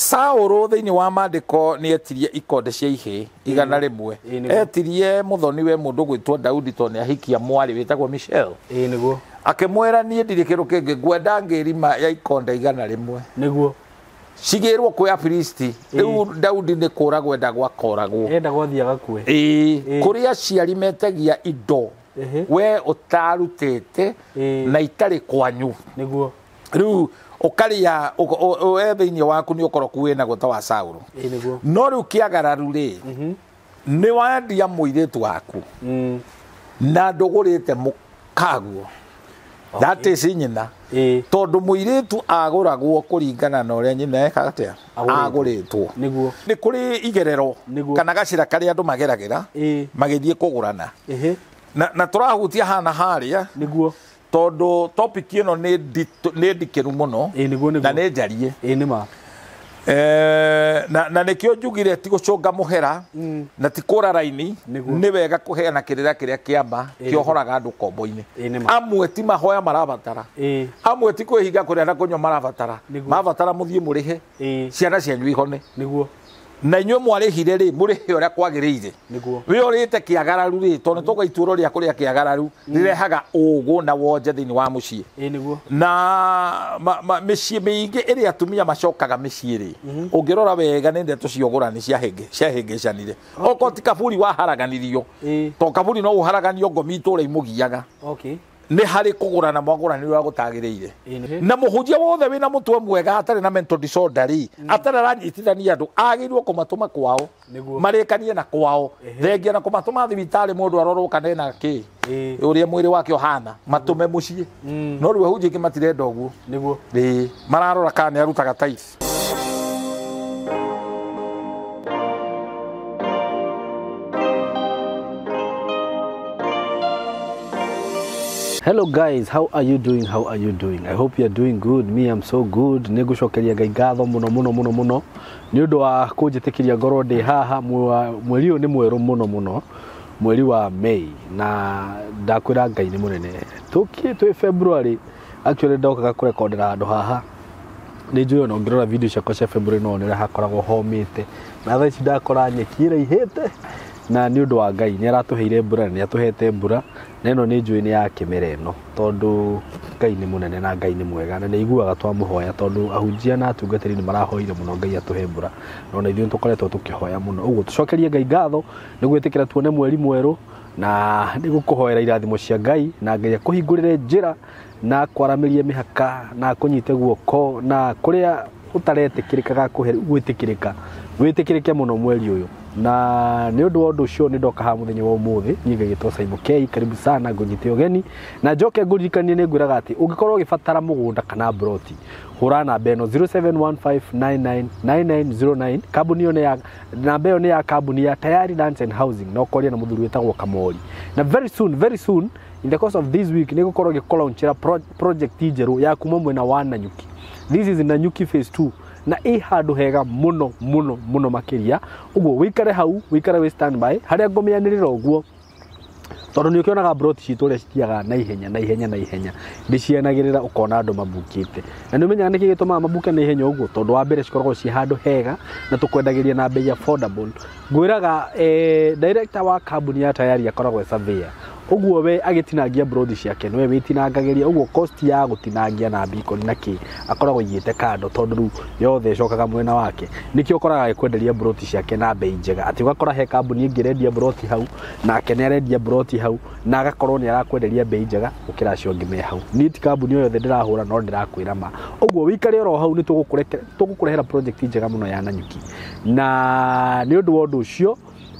Saũrũ thĩinĩ wa mandĩko nĩ etirie ikonde cia ihĩ igana rĩmwe etirie mũthoni we mũndũ gwĩtwo Daudi to nĩ ahikia mwarĩ wĩtagwo Michelle nĩguo akĩmwĩra niĩ ndirĩ kĩndũ kĩngĩ ngwenda ngĩrima ya ikonde igana rĩmwe nĩguo cigĩrwo kwĩ Afilisti rĩu Daudi nĩ kũragwo enda gwakoragwo enda gwathia gakue kũrĩa aciari metagia indo we ũtarutĩte na itarĩ kwanyu nĩguo rĩu ukaria we thĩinĩ waku nĩ ũkoroku wĩna gwĩta wa Saũrũ no rĩu kĩagararu rĩ nĩ wendia mũirĩtu waku na ndũgũrĩte mũkaguo that is nyina tondũ mũirĩtu agũragwo kũringana na ũrĩa nyina ekaga atĩa agũrĩtwo nĩ kũrĩ igerero kana gacĩra karĩa andũ mageragĩra magĩthiĩ kũgũrana na tũrahutia hana harĩa nĩguo tondu topic ino nĩ ndikĩru mũno na nĩ njarie na nĩkĩo njugire ti gũcũnga mũhera na ti kũra raini nĩ wega kũheana kĩrĩa kĩamba kĩohoraga andũ kombo-inĩ amwe ti mahoya marabatara amwe ti kwĩhinga kũrĩa na kũnyua marabatara mũthiĩ mũrĩhe ciana cianyu ihone na inyuĩ mwarĩhire rĩ mũrĩhe ũrĩa kwagĩrĩire we ũrĩte kĩagararu rĩ tondũ tũga itũũro rĩa kũrĩa kĩagararu rĩrehaga ũgũ na wonje thĩinĩ wa mũciĩ na mĩciĩ mĩingĩ ĩrĩa atumia macokaga mĩciĩ rĩ ũngĩrora wega nĩ ndeto ciogũrani ciahĩngĩcanire okorwo ti kaburi waharaganirio to kaburi no ũharaganio ngomi itũũra imũgiaga nĩ harĩ kũgũrana mwagũranĩrwo wa gũtagĩrĩire na mũhunjia wothe wĩna mũtwe mwega atarĩ na mental disorder atarĩ aranyitithania andũ agĩrĩirwo kũmatũma kwao marĩkanie na kwao thengia na kũmatũma thibitarĩ mũndũ arorwo kana ena kĩ ũrĩa mwĩrĩ wake ũhana matũme mũciĩ no rĩu ahunjia aingĩ matirenda ũguo mararora kana nĩ arutaga tithe. Hello guys, how are you doing? How are you doing? I hope you are doing good. Me, I'm so good. Nĩngũcokeria Ngai ngatho mũno nĩ ũndũ wa kũnjĩtĩkĩria ngorwo ndĩ haha mweri ũyũ nĩ mwerũ mũno mweri wa May na ndakwĩra Ngai nĩ mũnene twĩ February actually ndokaga kũrekondera handũ haha nĩ njũĩ ona ũngĩrora video ciakwa cia February no nĩ hakoragwo homĩte na thaa ici ndakora nyeki ĩraihĩte na nĩ ũndũ wa Ngai nĩ aratũheire mbura nĩ atũhete mbura na ĩno nĩ njũĩ nĩ ya kĩmera ĩno tondũ Ngai nĩ mũnene na Ngai nĩ mwega na nĩ iguaga twamũhoya tondũ ahunjia na atungatĩri nĩ marahoire mũno Ngai atũhe mbura no na ithuĩ tũkoretwo tũkĩhoya mũno ũguo tũcokerie Ngai ngatho nĩ gwĩtĩkĩra tuone mweri mwerũ na nĩ gũkũhoera irathimo cia Ngai na Ngai akũhingũrĩre njĩra na kwaramĩrie mĩhaka na kũnyite guoko na kũrĩa ũtaretĩkĩrĩkaga gwĩtĩkĩrĩka wĩtĩkĩrĩke mũno mweri ũyũ na nĩ ũndũ wa ũndũ ũcio nĩ ndoka haha mũthenya wa ũmũthĩ niĩ ngaigĩtwo SYMO karibu sana ngũnyite ũgeni na njoke ngũririkanie nĩ ngwĩraga atĩ ũngĩkorwo ũgĩbatara mũgũnda kana broti hũra namba ĩno 0715999909 kambuni ĩyo nĩ ya namba ĩyo nĩ ya kambuni ya Tayari Lands and Housing na ũkoria na mũthuri wĩtagwo Kamori na very soon in the course of this week nĩ gũkorwo gĩkolaunchĩra project njerũ ya kuma mwena wa Nanyuki. This is Nanyuki phase 2 na handũ hega mũno makĩria ũguo wĩikare hau wĩikare wĩ standby harĩa ngũmĩanĩrĩra ũguo tondũ nĩ ũkĩonaga broti citũ ũrĩa cithiaga na ihenya ndĩcianagĩrĩra ũkona andũ mabukĩte na nĩ ũmenyaga nĩkĩ gĩtũmaga mabuke na ihenya ũguo tondũ wa mbere cikoragwo ciĩ handũ hega na tũkwendagĩria na bei affordable ngwĩraga director wa kambuni ya Tayari akoragwo surveyor ũguo we agĩtinangia brodi ciake nĩwe wĩtinangagĩria ũguo cost ya gũtinangia na bikoni na kĩ akoragwo igĩte kando tondũ rĩu yothe cokaga mwena wake nĩkĩo ũkoraga agĩkwenderia broti ciake na bei njega atĩ ũgakora he kambuni ĩngĩ rendia broti hau nake nĩ arendia broti hau na agakorwo nĩ arakwenderia bei njega gũkĩra acio angĩ me hau niĩ ti kambuni o yothe ndĩrahũra no ndĩrakwĩra ma ũguo wĩikare oro hau nĩ tũgũkũrehera project njega mũno ya Nanyuki na nĩ ũndũ wa ũndũ ũcio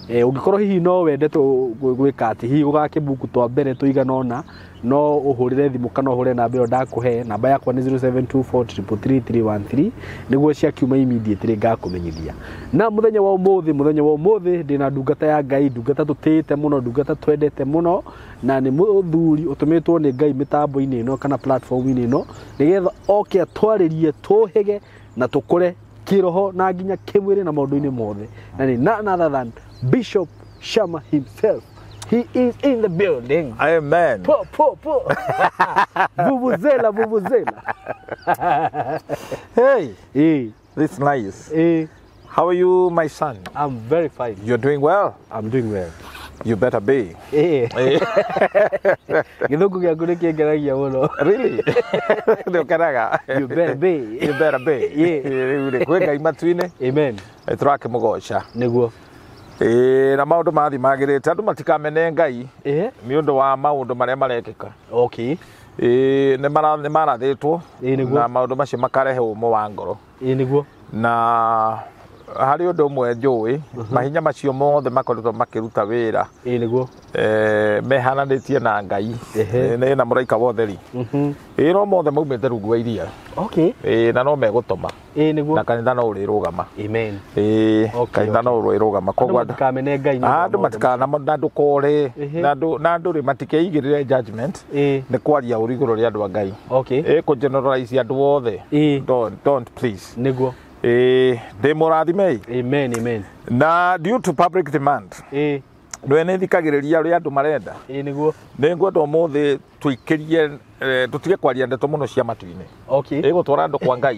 ũngĩkorwo hihi no wende gwĩka atĩ hihi ũgakĩbuku twa mbere tũiganona no ũhũrĩre thimũ kana ũhũre namba ĩyo ndakũhe namba yakwa nĩ 0724333313 nĩguo ciakiuma immediately ngakũmenyithia na mũthenya wa ũmũthĩ ndĩna ndungata ya Ngai ndungata tũtĩĩte mũno ndungata twendete mũno na nĩ mũthuri ũtũmĩtwo nĩ Ngai mĩtambo-inĩ ĩno kana platform-inĩ ĩno nĩgetha oke atwarĩrie tũhĩge na tũkũre kĩroho na nginya kĩmwĩrĩ na maũndũ-inĩ mothe na nĩ none other than Bishop Shama himself. He is in the building. Amen. Vuvuzela. Hey. This is nice. How are you, my son? I'm very fine. You're doing well? I'm doing well. You better be. Githungu gĩaku nĩ kĩngeragia mũno. Really? You better be. You better be. Rĩu kwĩ Ngai matu-inĩ. Amen. Tũrakĩmũgoca. Nĩguo. Na maũndũ mathi magĩrĩte andũ matikamene Ngai nĩ ũndũ wa maũndũ marĩa marekĩka. Okay. Nĩ marathĩtwo na maũndũ macio makarehe ũmũ wa ngoro. Nĩguo. Na harĩ ũndũ ũmwe njũĩ mahinya macio mothe makoretwo makĩruta wĩra mehananĩtie na Ngai na mũraika wa ũtheri no mothe maumĩte rungu wa iria na no megũtũma na kanitha no ũrĩrũgama kanitha no ũrĩrũgama koguo andũ matikana na ndũkore na andũ matikeigĩrĩre judgment nĩ kwaria ũru igũrũ rĩa andũ a Ngai kũgeneralize andũ othe don't please nĩguo ndĩmũrathime. Amen, amen. Na due to public demand nĩwe nĩthikagĩrĩria ũrĩa andũ marenda nĩguo nĩngwenda ũmũthĩ tũikĩrie tũtige kwaria ndeto mũno cia matu-inĩ gũtwara andũ kwa Ngai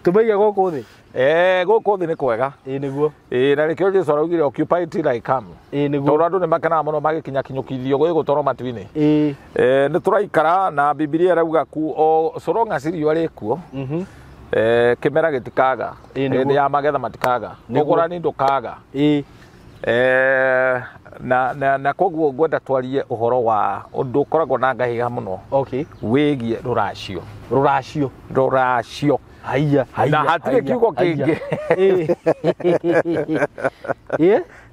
tũmaiga gũkũ thĩ gũkũ thĩ nĩ kwega nĩguo na rĩkĩo Jesũ araugire occupy till I come tondũ andũ nĩ makenaga mũno magĩkinyakinyũkithio gũtwarwo matu-inĩ nĩ tũraikara na Bibilia ĩrauga so long as riũa rĩkuo kĩmera gĩtikaga hĩndĩ ya magetha matikaga ũgũrani ndũkaga na koguo ngwenda twarie ũhoro wa ũndũ ũkoragwo na ngahĩha mũno wĩgiĩ rũracio na hatirĩ kiugo kĩngĩ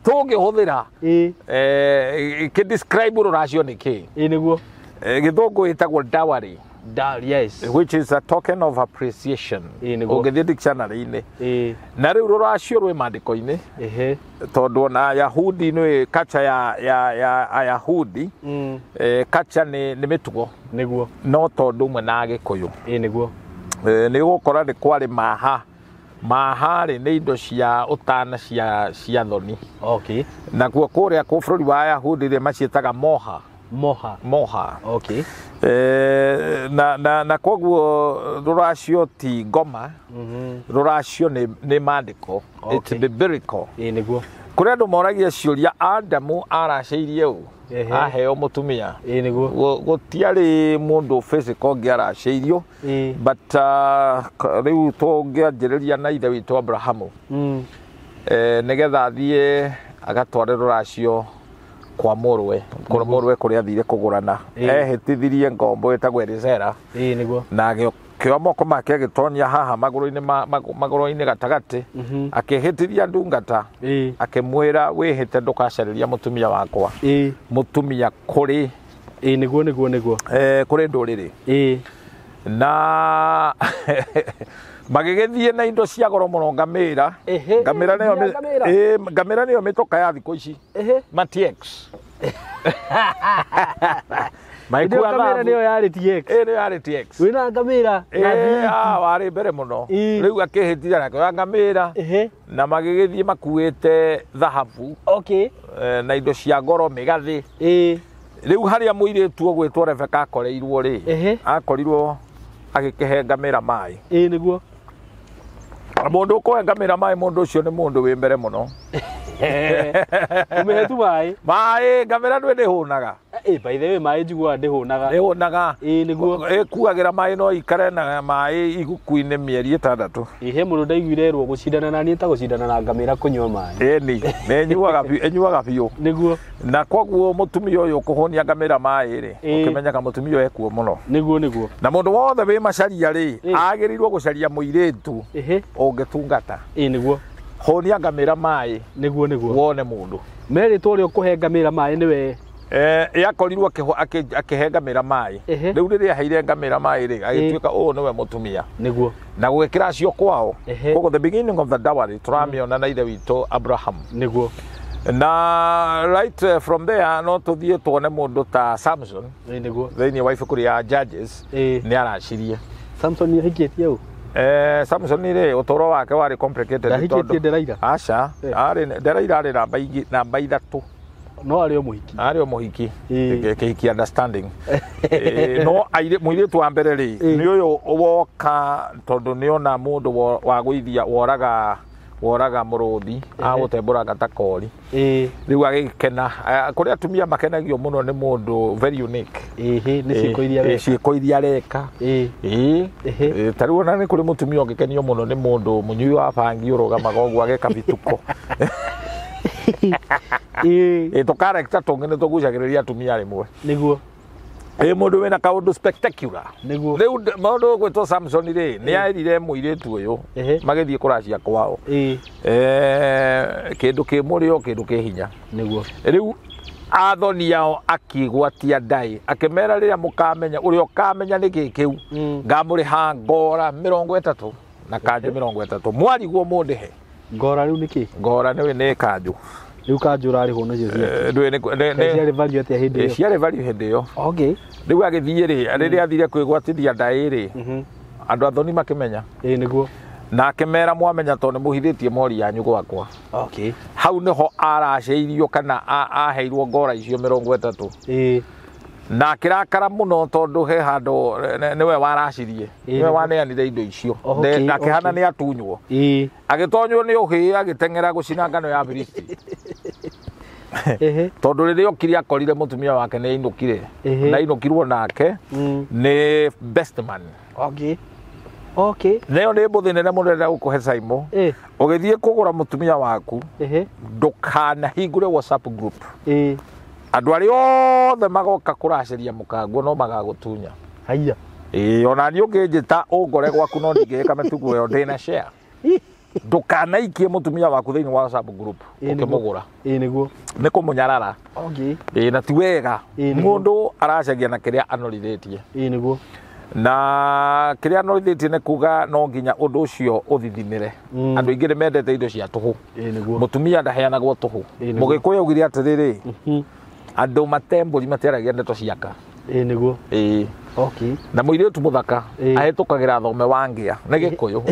tũngĩhũthĩra kĩdescribe rũracio nĩ kĩ gĩthũngũ ĩtagwo Ndwari. Yes. Which is a token of appreciation. Ũngĩthiĩ dictionary-inĩ na rĩu rũracio rwĩ maandĩko-inĩ tondũ na Ayahudi nĩ culture ya Ayahudi culture nĩ mĩtugo no tondũ ũmwe na Gĩkũyũ nĩ gũkora nĩ kwarĩ maha-rĩ nĩ indo cia ũtana cia thoni nakuo kũrĩa bũrũri wa Ayahudi maciĩtaga moha na koguo rũracio ti ngoma rũracio nĩ maandĩko it's biblical kũrĩ andũ moragia ciũria Adamu aracĩirie ũũ aheo mũtumia gũtiarĩ mũndũ physical ũngĩaracĩirio but rĩu tũngĩanjĩrĩria na ithe witũ Abrahamu nĩgetha athiĩ agatware rũracio kwa mũrwe kũrĩa athire kũgũrana ehĩtithirie ngombo ĩtagwo Elizera na kĩoya moko make agĩtonya haha magũrũ-inĩ gatagatĩ akĩhĩtithia ndungata akĩmwĩra wĩhĩte ndũkacarĩria mũtumia wakwa mũtumia kũrĩ kũrĩ ndũrĩrĩ na magĩgĩthiĩ na indo cia goro mũno ngamĩra nĩyo mĩtoka ya thikũ ici matx ngamĩra nĩyo yarĩ TX wĩna ngamĩra warĩ mbere mũno rĩu akĩhĩtithia nakĩoya ngamĩra na magĩgĩthiĩ makuĩte thahabu na indo cia goro mĩgathĩ rĩu harĩa mũirĩtu ũgwĩtwo Rebeka akorirwo agĩkĩhe ngamĩra maĩ nĩguo mũndũ ũkũhe ngamĩra maĩ mũndũ ũcio nĩ mũndũ wĩ mbere mũno ũmĩhe tu maĩ ngamĩra ndĩhũnaga by the way maĩ njiguaga ndĩhũnaga nĩguo ĩkuagĩra maĩ no ikare na maĩ iguku-inĩ mĩeri 6 he mũndũ ndaiguire erwo gũcindana na niĩ ta gũcindana na ngamĩra kũnyua maĩ nĩnyuaga biũ nĩguo na koguo mũtumia ũyũ ũkũhũnia ngamĩra maĩ-rĩ ũkĩmenyaga mũtumia ũyũ ekuo mũno nĩguo na mũndũ wothe wĩ macaria-rĩ agĩrĩirwo gũcaria mũirĩtu ũngĩtungata nĩguo hũnia ngamĩra maĩ nĩguo wone mũndũ merĩtwo ũrĩa ũkũhe ngamĩra maĩ nĩwe yakorirwo akĩhe ngamĩra maĩ rĩu rĩrĩa aheire ngamĩra maĩ-rĩ agĩtuĩka ũũ nĩwe mũtumia nĩguo na gwĩkĩra acio kwao koguo the beginning of the dowry tũramĩona na ithe witũ Abraham nĩguo na right from there no tũthiĩ tuone mũndũ ta Samson thĩinĩ wa ibuku rĩa Judges nĩ aracirie Samson nĩ ahikĩtie ũũ Samson rĩ ũtũũro wake warĩ complicated tondũ aca Delaila arĩ namba 3 no ario muhiki kihiki understanding no aire muiretu wa mbere ri ni uyu woka tondu ni ona mundu wa guithia woraga muruthi agutembura gatakori riu agikena kuria atumia makenagio muno ni mundu very unique ni ciiko iria reka tariu ona ni kuri mutumia ungikenio muno ni mundu munyui wa bangi urugamaga uguo ageka bituko to character tongene tugucagiriria atumia rimwe niguo mundu wina kaundu spectacular riu maundu gwitwo Samson ri ni airire muiretu uyu magithie kuracia kwao kindu ki murio kindu ki hinya niguo riu athoni yao akigwatia ndai akimera riria mukamenya urio kamenya ni gikiu ngamuriha ngora 30 na kanju 30 mwari guo mundihe ngora riu niki ngora ni kanju riu kanju rari hono cio ciare value atia hindi iyo ciare value hindi iyo okay riu agithie ri riria athire kwigwatithia ndai ri andu athoni makimenya niguo na akimera mwamenya to ni muhithitie mori yanyu gwakwa okay hau niho araceirio kana aheirwo ngora icio 30 na akirakara muno tondu he handu niwe waracirie niwe waneanire indo icio na kihana ni atunywo agitonywo ni uhi agitengera gucina ngano ya bristi tondu riria okiri akorire mutumia wake ni inukire na inukirwo nake ni best man okay leo ni muthinene munene ukuhe SYMO ugithie kugura mutumia waku ndukana hingure WhatsApp group andu ari othe magoka kuraciria mukango no magagutunya haiya ona ni ungijita ungore gwaku no ndigika metugo yo ndina share ndukanaikie mutumia waku thiini wa WhatsApp group ukimugura niguo ni kumunyarara okay na ti wega mundu aracagia na kiria anorithitie niguo na kiria anorithitie ni kuga no nginya undu ucio uthithimire andu ingi ni mendete indo cia tuhu mutumia ndaheanagwo tuhu mugikuyu augire atiriri andu matemburi materagia ndeto ciaka niguo okay na muiretu muthaka ahitukagira thome wangia ni gikuyu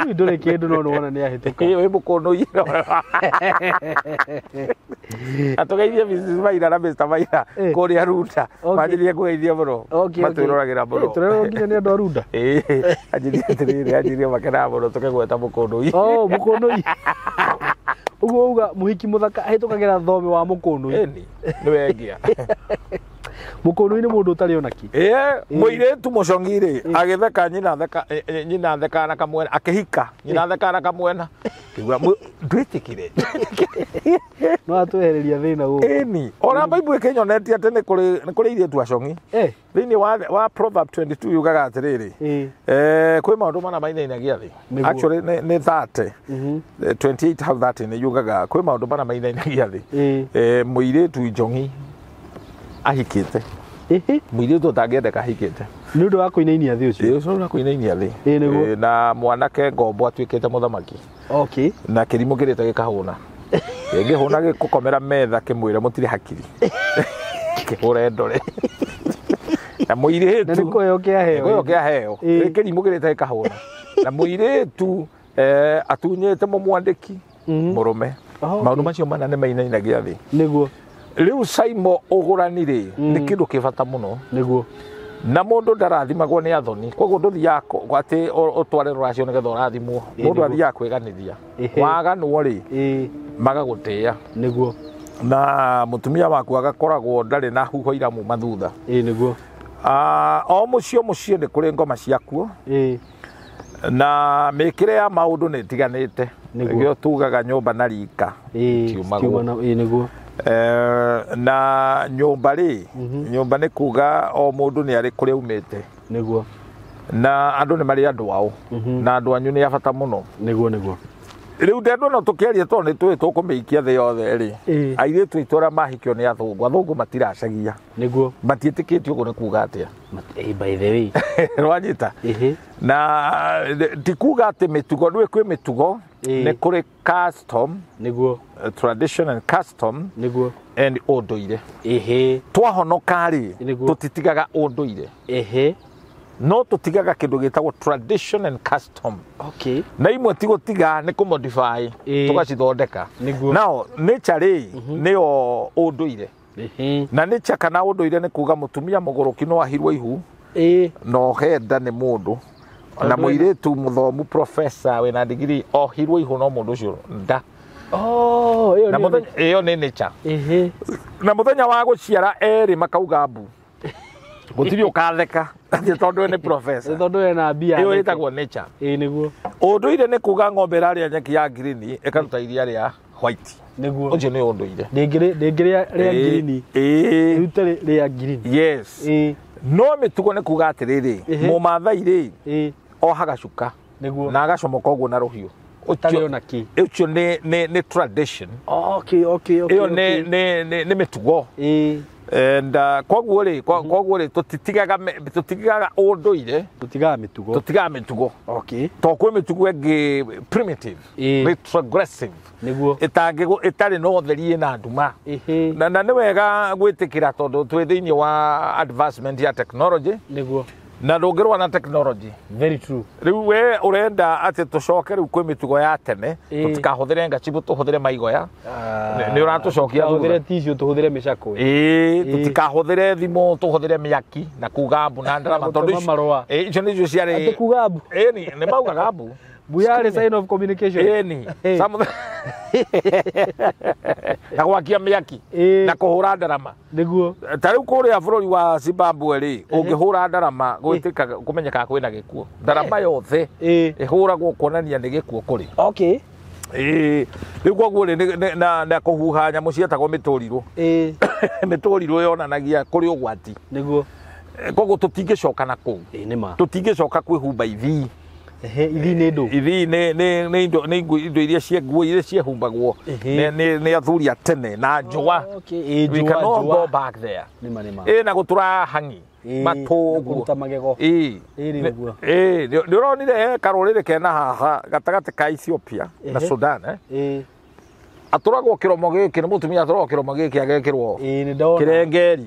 uyu ndure kindu no wona ni ahituka wi mukono ira atugeithie Mrs. Maina na Mr. Maina kuria Runda majirie kugeithia muno matwiragira muno turero nginya ni andu a Runda ajirie makena muno tukegweta mukono mukono uguo uga muhiki muthaka ahitukagira thome wa mukono ni wengia mukono ni mundu utari onaki muiretu mucongire agitheka nyina theka na kamwena akihika nyina theka na kamwena kigwa ndwitikire no atwehereria thina guo ona Bible ikinyonetie ati ni kuri iretu acongi thiini wa Proverb 22 yugaga atiriri kwi maundu mana mainainagia thi actually ni 30 28 how that ni yugaga kwi maundu mana mainainagia thi muiretu njongi ahikite muiretu tangiendeka ahikite ni undu wa kuinainia thi ucio ucio na kuinainia thi na mwanake ngombo atwikite muthamaki okay na kirimo kirite gikahuna ngihuna gikukomera metha kimwire mutiri hakiri kihura ndore na muiretu niko yokea heo kirimo kirite gikahuna na muiretu atunyete mwandiki murume maundu macio mana ni mainainagia thi niguo riu SYMO uguranire ni kindu kibata muno niguo na mundu ndarathimagwo ni athoni koguo nduthiako gwati utware Ruracio nigetha urathimwo mundu athiaga kwiganithia waganwo ri magagutia niguo na mutumia waku agakoragwo ndari na huho iramu mathutha niguo o mucio ni kuri ngoma ciakuo na mikire ya maundu ni tiganite niguo tugaga nyumba na rika tiumagwo niguo na nyumba ri nyumba ni kuga o mundu ni ari kuri umite niguo na andu ni mari andu wao na andu anyu ni abata muno niguo riu ndendu no tukiaria to ni twi tukumiikia thi yothe ri aire twi tora mahikio ni athungu matiracagia niguo matiitikitio uguo ni kuga atia by the way rwanyita na tikuga ati mitugo ndwi kwi mitugo ni kuri custom niguo tradition and custom niguo and unduire twahonoka ri tutitigaga unduire no tutigaga kindu gitagwo tradition and custom. Okay. Na imwe ti gutiga ni ku modify tugacithondeka. Now nature niyo unduire. Na nature kana unduire ni kuga mutumia muguruki no ahirwo ihu no henda ni mundu na muiretu muthomu professor wina degree ohirwo ihu no mundu ucio nda. Oh, iyo ni nature. Na muthenya wa guciara eri makauga mbu gutiri ukatheka tondu ni professor tondu na bia iyo itagwo nature. Niguo unduire ni kuga ng'ombe raria nyeki ya green ikaruta iria ria white. Niguo ucio ni unduire ndingiria ria green rute ria green. Yes. No mitugo ni kuga atiriri mumathai ri ohaga cuka na agacomoka uguo na ruhiu utari ona ki ucio ni tradition. Okay. Iyo ni mitugo. And koguo ri tutitigaga unduire tutigaga mitugo. Okay. To kwi mitugo engi primitive retrogressive niguo itari no theri na nduma na ni wega gwitikira tondu twi thiini wa advancement ya technology niguo na ndungirwa na technology. Very true. Riu we urenda ati tucoke riu kwi mitugo ya tene tutikahuthire ngachibu tuhuthire maigoya ni uratucokia tuhuthire tissue tuhuthire micako tutikahuthire thimu tuhuthire miaki na kuga mbu na ndarama tondu icio ni cio ciari ati kuga mbu ni maugaga mbu buyare sign of communication na gwakia miaki na kuhura ndarama niguo ta riu kuria bururi wa Zimbabwe ri ungihura ndarama gwitika kumenyeka kwina gikuo ndarama yothe ihuragwo kuonania ni gikuo kuri. Okay. Riu koguo ri na kuhuha nyamu cietagwo miturirwo miturirwo yonanagia kuri ugwati niguo koguo tutingicoka na kuu tutingicoka kwihumba ithi ithi ni ndu ithi ni indo iria cia nguo iria ciehumbagwo ni athuri a tene na njua. Okay. We cannot go back there. Na gutura hangi matu guruta magego ndironire karurire kena haha gatagati ka Ethiopia na Sudan aturagwo kiromo giki ni mutumia aturagwo kiromo giki agekirwo kirengeri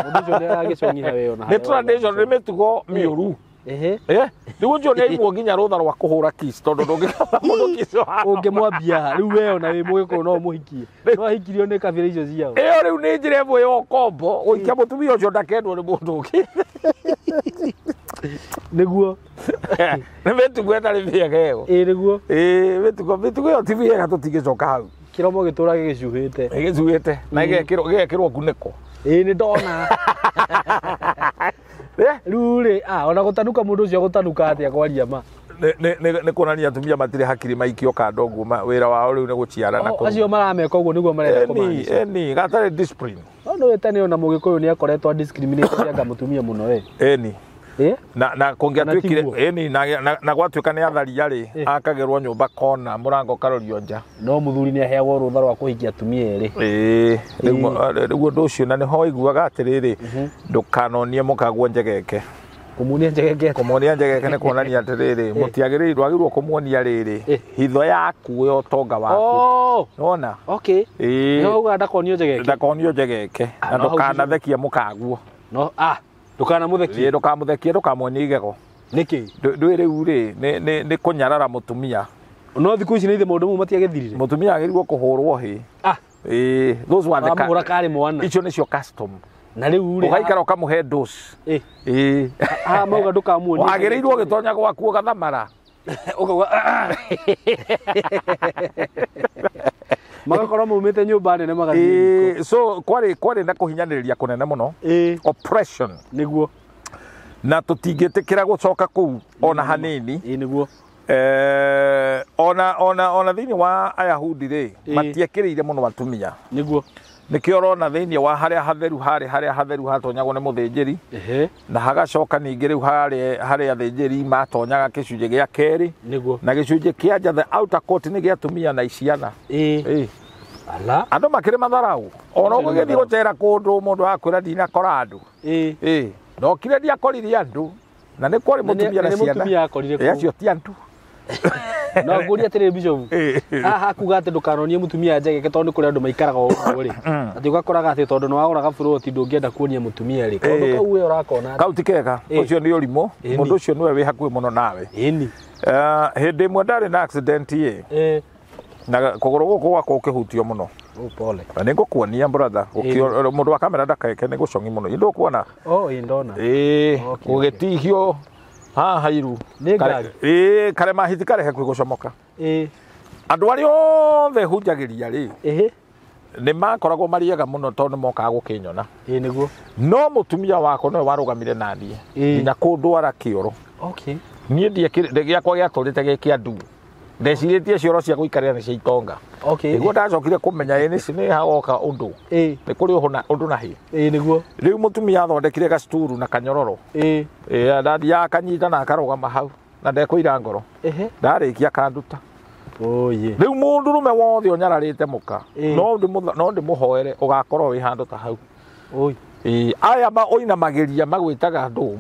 mundu ucio agicong'ira we ona ni tradition ni mitugo miuru riu njo ni imuo nginya rutha rwa kuhura kiss tondu ndungikaba mundu kiss ungimwambia riu we ona wi mugiko no muhikie no ahikirio ni kabira icio ciao iyo riu ni njira imwe yo kombo uikia mutumia ucio ndakendwo ni mundu ungi niguo ni mitugo etari miega iyo niguo mitugo iyo ti miega tutingicoka hau kiromo gitura gicuhite na igekirwo nguniko ni ndona ruri ona gutanuka mundu ucio gutanuka atia kwaria ma ni kuonania atumia matire hakiri maikio kando nguo wira wao riu ni guciara na ko acio marameka uguo niguo marenda kumaanisha gatari discipline no wetani ona mugikuyu ni akoretwo discriminated anga mutumia muno na kungiatwikire na gwatuika ni atharia ri akagerwo nyumba kona murango karorio nja no muthuri ni aheagwo rutha rwa kuhikia atumia eri riu ndu ucio na niho iguaga atiriri ndukanonie mukagwo njegeke kumuonia njegeke ni kuonania atiriri mutiagiriirwo agirwo kumuonia riri hitho yaku yo tonga waku nona. Okay. No uga ndakonio njegeke na ndukanathekia mukagwo no ndukanamuthekie ndukamuthekie ndukamuonia igego niki ndwi riu ri ni kunyarara mutumia no thiku ici ni ithe maundu matiagethirire mutumia agirirwo kuhurwo hi those were the kamura kari mwana icio nicio custom na riu ri ugaikara ukamuhe dose mauga ndukamuonia wagirirwo gitonya gwaku gathamara ukauga magakorwo maumite nyumba nene magathii so kwari na kuhinyaniria kunene muno oppression niguo na tutingitikira gucoka kuu ona hanini niguo ona thiini wa Ayahudi ri matiekirire muno atumia niguo nikio rona thiini wa haria hatheru hatonyagwo ni muthinjiri na hagacoka ningi riu haria athinjiri matonyaga gicunje gia keri na gicunje kia nja the outer court ni gia atumia na iciana ala andu makire matharau ona ugithi gucera kundu mundu akwira ndinakora andu no kire ndiakorire andu na ni kwari mutumia na ciana acio ti andu no nguria tiri bishop aha kuga ati ndukanonie mutumia njegeke tondu kuri andu maikaraga uguo ri ati ugakoraga ati tondu no wagoraga buroti ndungienda kuonia mutumia ri kondu kau we urakona kau tikega ucio ni urimu mundu ucio niwe wi hakui muno nawe ini hindi mwe ndari na accident ye na kuguru guku gwako ukihutio muno pole ni ngukuonia brother ukio mundu wa kamera ndakaeke ni gucongi muno indu kuona indona ugitihio haha iru kare mahiti kare hakui gucomoka andu ari othe hunjagiria ri ni makoragwo mariega muno tondu mokaga gukinyona niguo no mutumia wako no warugamire nanie nginya kundwara kioro nie ndie giakwa giaturite gikia ndu ndeciritie cioro cia guikarira ni cia itonga niguo ndacokire kumenya ni cini hagoka undu ni kuri undu na hi niguo riu mutumia athondekire gacituru na kanyororo ndadi ya kanyita na akarugama hau na ndekuira ngoro ndarikia kanduta riu mundu rume wothe onyararite muka no ndimuhoere ugakorwo wi handu ta hau aya oinamagiria magwitaga andu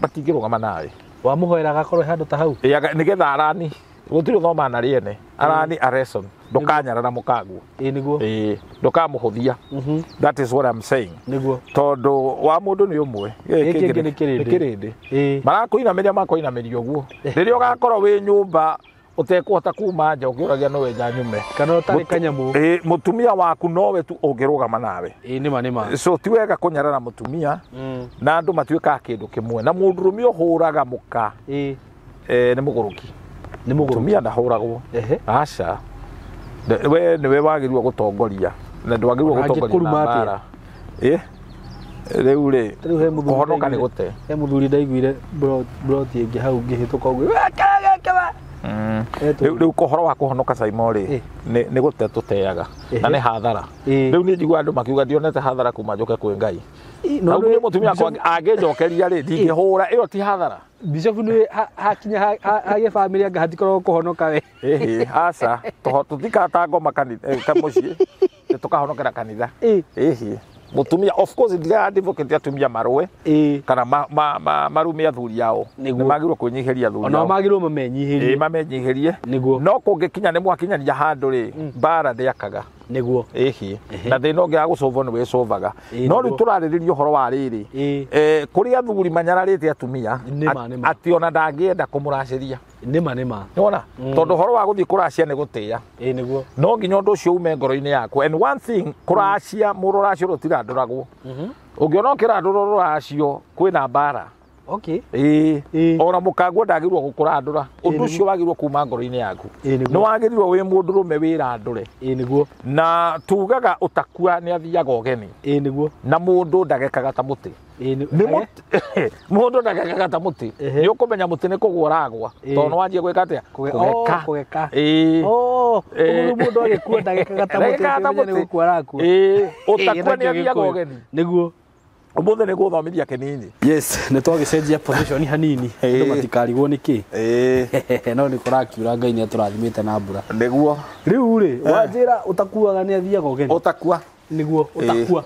matingirugama nawe wamuhoera agakorwo handu ta hau nigetha arani gutiri thoma na riene arani areson ndukanyara na mukagu niguo ndukamuhuthia that is what I'm saying niguo tondu wa mundu ni umwe giki ni kirindi marakuinamiria makoinamiria uguo riria ugakorwo wi nyumba utekuhota kuma nja ukiuragia no wenja nyume kana utari kanyamu mutumia waku nowe tu ungirugama nawe nima so ti wega kunyarara mutumia na andu matuika kindu kimwe na mundurumi uhuraga muka ni muguruki mutumia ndahuragwo aca we niwe wagirwo gutongoria na ndwagirwo gutongoria na bara riu ri kuhonoka ni gute he muthuri ndaiguire broti ingi hau ngihituka uguo riu kuhoro wa kuhonoka SYMO ri ni gute tuteaga na ni hathara riu ni njigua andu makiuga ndionete hathara kuma njoke kwi Ngai no ni mutumia kwa angejokeria ri ndingihura iyo ti hathara bishop ni hakinya hage family anga hatikorwo kuhonoka we aca tutikata ngoma kamucii tukahonokera kanitha mutumia of course ndira advocate atumia marwe kana marume athuri yao ni magirwo kunyiheria athuri ona magirwo mamenyiherie mamenyiherie no kungikinya ni mwakinyania handu ri bara ndiakaga niguo na thina ungi agucovo ni wicovaga no riu turariririo horo wa riri kuri athuri manyararite atumia ati ona ndangienda kumuraciria nima nona tondu horo wa guthii kuracia ni gutia niguo no nginya undu ucio ume ngoro-ini yaku and one thing kuracia mururacio rutiranduragwo ungiona ukirandura ruracio kwina mbara ona mukaguo ndagirwo gukurandura undu ucio wagirwo kuma ngoro-ini yaku ni wagirwo wi mundu rume wirandure niguo na tugaga utakua ni athiaga ugeni niguo na mundu ndagekaga ta muti mundu ndagekaga ta muti ni ukumenya muti ni kuguragwa tondu wanjie gwika atia kugeka mundu agikua ndagekaga ta muti ni gukuraku utakua ni athiaga ugeni niguo umuthe ni guthomithia kinini yes ni twagicenjia position hanini ndu matikarigwo niki no ni kurakiura Ngai ni aturathimite na mbura niguo riu ri wanjira utakuaga ni athiaga ugeni utakua niguo utakua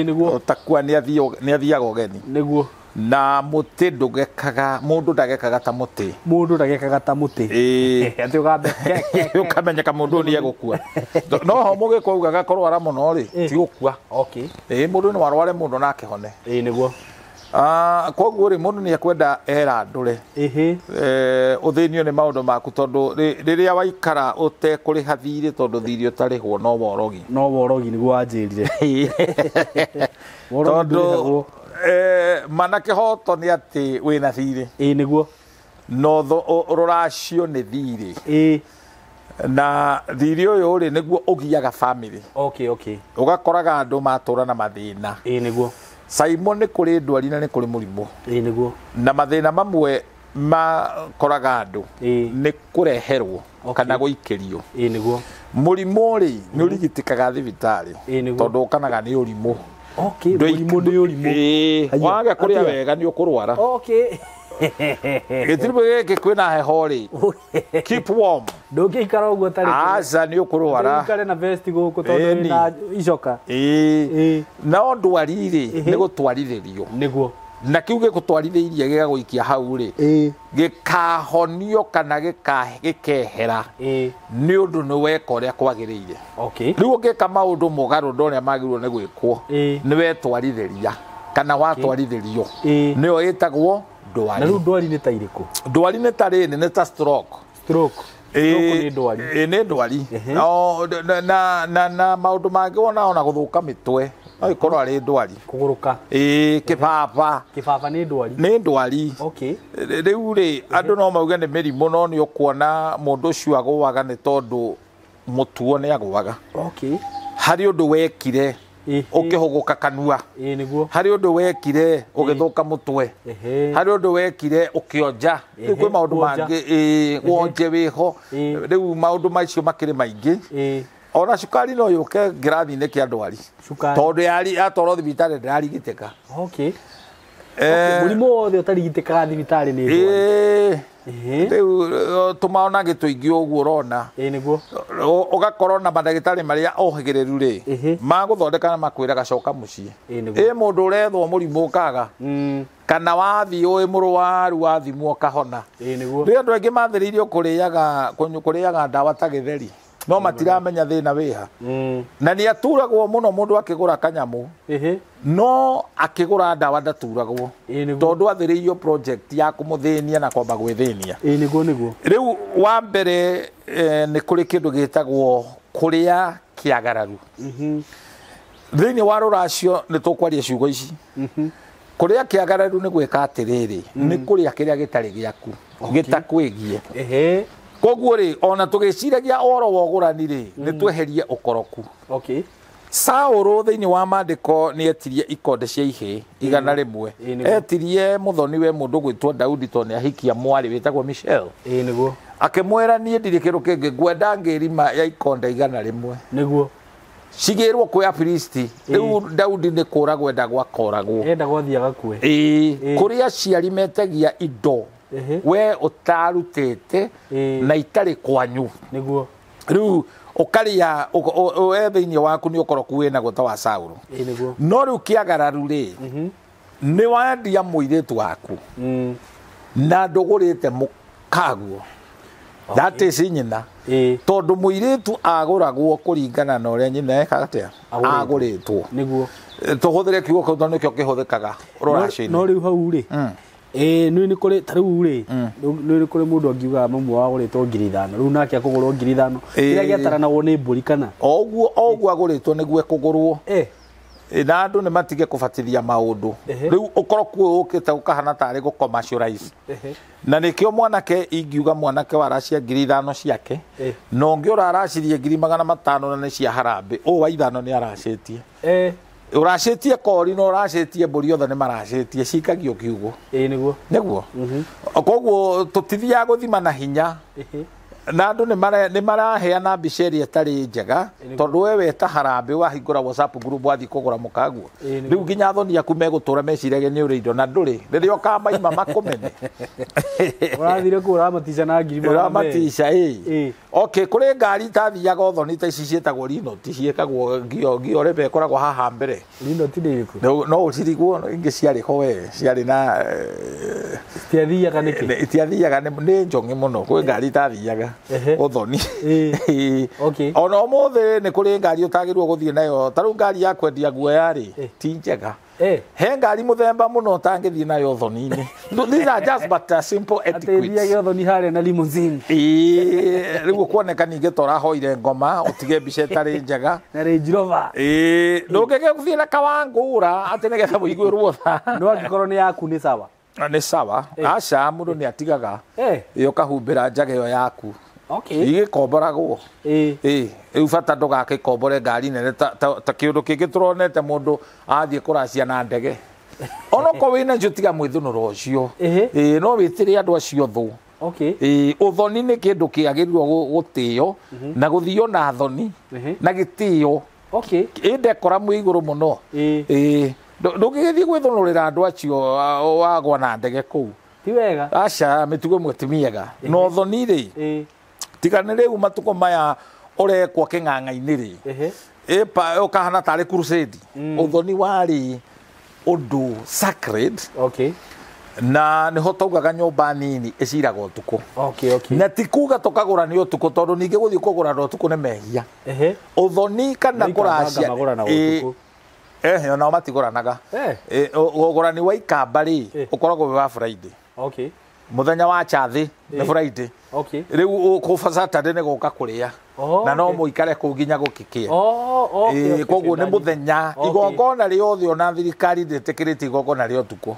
niguo utakua ni athiaga ugeni niguo na muti ndugekaga mundu ndagekaga ta muti ati ugambe ukamenyeka mundu ni egukua no ho mugikuugaga korwara muno ri ti gukua mundu ni warware mundu nake hone niguo koguo ri mundu ni ekwenda erandure uthinio ni maundu maku tondu riria waikara utekuriha thiri tondu thiri utarihwo no worogi niguo wanjirire tondu manake hoto ni ati wina thiri niguo no ruracio ni thiri na thiri uyu ri niguo ugiaga family ugakoraga andu matura na mathina niguo SYMO ni kuri ndwari na ni kuri murimu niguo na mathina mamwe makoraga andu ni kureherwo kana guikirio niguo murimu ri ni urigitikaga thibitari tondu ukanaga ni urimu murimu ni urimu waga kuria wega ni ukurwara gitiribe giki kwina heho ri keep warm ndungikara uguo tari aca ni ukurwara ndungikare na vest guku tondu na icoka na ndwari ri ni gutwarithirio niguo na kiu gikutwarithĩirie gĩgagũikia hau rĩ gĩkahonio kana gĩkehera nĩ ũndũ nĩ weka ũrĩa kwagĩrĩire rĩu ũngĩka maũndũ mũgarũ ũrĩa magĩrĩirwo nĩ gwĩkwo nĩ wetwarithĩria kana watwarithĩrio nĩyo ĩtagwo ndwari. Na rĩu ndwari nĩ ta irĩkũ? Ndwari nĩ ta rĩrĩ, nĩ ta stroke. Nĩ ndwari. Nĩ ndwari. Na maũndũ mangĩ ona gũthũka mĩtwe no ikorwo arĩ ndwari. Kũgũrũka. Kĩbaba. Kĩbaba nĩ ndwari. Nĩ ndwari. Rĩu rĩ andũ no mauge nĩ mĩrimũ no nĩ ũkuona mũndũ ũcio agũaga nĩ tondũ mũtuo nĩ agũaga. Harĩ ũndũ wekire ũkĩhũgũka kanua, harĩ ũndũ wekire ũgĩthũka mũtwe, harĩ ũndũ wekire ũkĩonja, rĩu kwĩ maũndũ mangĩ wonje wĩho, rĩu maũndũ macio makĩrĩ maingĩ. Ona cukari no yũke ngirathi-inĩ kĩa ndwari tondũ yatwarwo thibitarĩ ndĩrarigitĩka. Mũrimũ wothe ũtarigitĩkaga thibitarĩ nĩ ndwari. Rĩu tũmaona gĩtũingĩ ũguo ũrona ũgakorwo na mandagĩtarĩ marĩa ohĩgĩrĩru rĩ magũthondeka na makwĩra gacoka mũciĩ. Mũndũ ũrethwo mũrimũ ũkaga kana wathiĩ ũĩ mũrwaru wathimwo kahona. Rĩu andũ aingĩ mathĩrĩirio kũrĩaga ndawa ta gĩtheri no matiramenya thĩna wĩha na nĩ aturagwo mũno mũndũ akĩgũra kanyamũ no akĩgũra ndawa ndaturagwo tondũ athĩrĩirio project ya kũmũthĩnia na kwamba gwĩthĩnia. Rĩu wa mbere nĩ kũrĩ kĩndũ gĩtagwo kũrĩa kĩagararu. Thĩinĩ wa Ruracio nĩ tũkwaria ciugo ici. Kũrĩa kĩagararu nĩ gwĩka atĩrĩrĩ nĩ kũrĩa kĩrĩa gĩtarĩ gĩaku gĩtakwĩgie. Koguo rĩ ona tũgĩciragia oro wogũrani rĩ nĩ tweherie ũkoroku. Saũlũ thĩinĩ wa maandĩko nĩ etirie ikonde cia ihĩ 100. Etirie mũthoni we mũndũ gwĩtwo Daudi tondũ nĩ ahikia mwarĩ wĩtagwo Michelle. Akĩmwĩra niĩ ndirĩ kĩndũ kĩngĩ ngwenda ngĩrima ya ikonde 100 cigĩrwo kwĩ Afilisti. Rĩu Daudi nĩ kũragwo endagwo akoragwo kũrĩa aciari metagia indo we ũtarutĩte na itarĩ kwanyu. Rĩu ũkarĩa we thĩinĩ waku nĩ ũkoroku wĩna gwĩta wa Saũlũ. No rĩu kĩagararu rĩ nĩ wendia mũirĩtu waku na ndũgũrĩte mũkaguo that is nyina tondũ mũirĩtu agũragwo kũringana na ũrĩa nyina ekaga atĩa agũrĩtwo. Tũhũthĩre kiugo kĩu tondũ nĩkĩo kĩhũthĩkaga Ruracio-inĩ. No rĩu hau rĩ nĩ kũrĩ ta rĩu rĩ nĩ kũrĩ mũndũ angiuga mamwe wagũrĩtwo 5,000 rĩu nake akũgũrwo 5,000 kĩrĩa gĩataranagwo nĩ mbũri kana oguo agũrĩtwo nĩguo ekũgũrwo na andũ nĩ matige kũbatithia maũndũ. Rĩu ũkoroku ũyũ ũkĩte ũkahana tarĩ gũcommercialize na nĩkĩo mwanake ingiuga mwanake waracia 5,000 ciake na ũngĩ ũraracirie 500 na nĩ cia harambĩ ũũ wa 5 nĩ aracĩtie. Ũracĩtie kori no ũracĩtie mbũri othe nĩ maracĩtie cikagio kiugo. Nĩguo koguo tũtithiaga gũthima na hinya na andũ nĩ maraheana mbica ĩrĩa ĩtarĩ njega tondũ we weta harambĩ wahingũra WhatsApp group wathiĩ kũgũra mũkaguo. Rĩu nginya thoni yaku megũtũra meciragia nĩ ũrĩ indo na ndũrĩ rĩrĩa ũkamaima makũmene ũrathire kũ ũramatica na ngiri ũramatica. Kũrĩ ngari itathiaga thoni ta ici ciĩtagwo rinoti ciĩkagwo ngio rebe ĩkoragwo haha mbere. Rinoti nĩ ĩrĩkũ? No ũcirigwo ingĩ ciarĩ ho we ciarĩ na itiathiaga nĩ njong'ĩ mũno kwĩ ngari itathiaga ũthoni. Ona ũmũthĩ nĩ kũrĩ ngari ũtagĩrĩirwo gũthiĩ nayo ta rĩu ngari ya kwendia guoya rĩ ti njega. He ngari mũthemba mũno ũtangĩthiĩ nayo thoni-inĩ. These are just but simple etiquettes. Atĩthiage thoni harĩa na limousine. Rĩu ũkuoneka ningĩ ta ũrahoire ngoma ũtige mbica ĩtarĩ njega na Range Rover. Ndũngĩge gũthiĩ na kawangũra atĩ nĩgetha mũiguĩrwo tha. No angĩkorwo nĩ yaku nĩ sawa. Nĩ sawa. Aca mũndũ nĩ atigaga ĩyo kahumbĩra njaga ĩyo yaku igĩkomboragwo. Rĩu bata ndũgagĩkombore ngari nene ta kĩũndũ kĩngĩ tũronete mũndũ athiĩ kũracia na ndege. Onokorwo wĩna cio tiga mwĩthũnũro ũcio no wĩtĩre andũ acio thũ. Ũthoni nĩ kĩndũ kĩagĩrĩirwo gũtĩo na gũthio na thoni na gĩtĩo. Ndekora mwĩ igũrũ mũno ndũngĩgĩthiĩ gwĩthũnũrĩra andũ acio wagwa na ndege kũu ti wega. Aca mĩtugo ĩmwe ti mĩega no thoni rĩ tiga nĩ rĩu matukũ maya ũrekwo kĩng'ang'a-inĩ rĩ ũkahana tarĩ crusade. Ũthoni warĩ undu sacred. Okay. Na niho taugaga nyumba nini iciraga utuku. Okay. Na tikuga tukagura ni utuku tondu ninge guthii kugura na utuku ni mehia. Uthoni kana kuracia. Ona matiguranaga. Ugurani wa ikamba ri ukoragwo wa Friday. Okay. Muthenya wa chathi ni Friday. Okay. Riu ku Saturday ni guka kuria. Na no muikare ku nginya gukikie. Okay. Koguo ni muthenya igongona riothe ona thirikari ndetikirite igongona rio tuko.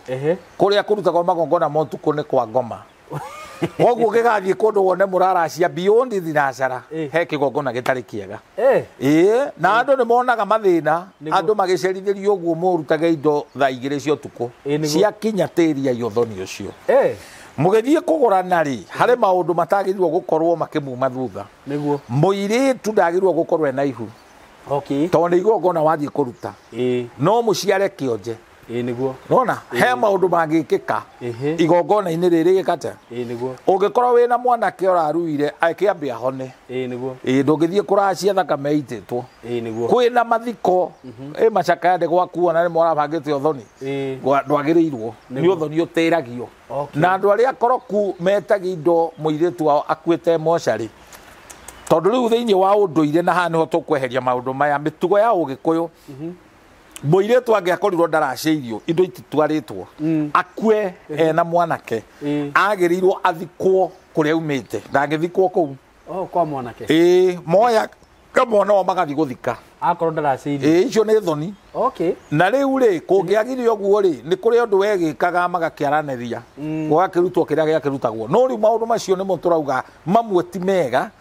Kuria kurutagwo magongona mo tuko ni kwa ngoma. Koguo gigathie kundu wone muraracia beyond thinacara he kigongona gitari kiega. Na andu ni monaga mathina andu magicerithirio uguo murutage indo thaa 2 cia tuko cia kinya tiria yothoni ucio. Mugethie kugurana ri hari maundu matagirwo gukorwo makimuma thutha niguo muiritu ndagirwo gukorwo na ihu. Okay. Tondu igongona wathie kuruta no muciare kionje niguo nona he maundu mangikika igongona ini riri gikate niguo ungikorwo wina mwanake oraruire akiambia hone niguo ndungithie kuracia thakame ititwo niguo kwina mathiko macaka yande gwakuo na rimwe arabangite uthoni ndwagirirwo ni uthoni utiragio na andu aria akoroku metagi indo muiritu wao akuite mochari tondu riu thiini wa unduire na haniho tukweheria maundu maya mitugo ya ugikuyu. Muiritu angiakorirwo ndaraceirio indo ititwaritwo akue na mwanake agirirwo athikwo kuria umite ndangithikwo kuu kwa mwanake moya kamwana wa magathi guthika akorwo ndaraceirio icio ni thoni. Okay. Na riu ri kungiagirio guo ri ni kuri undu wegikaga magakiaraniria gwakirutwo kiria giakirutagwo no riu maundu macio ni muturauga mamwe ti mega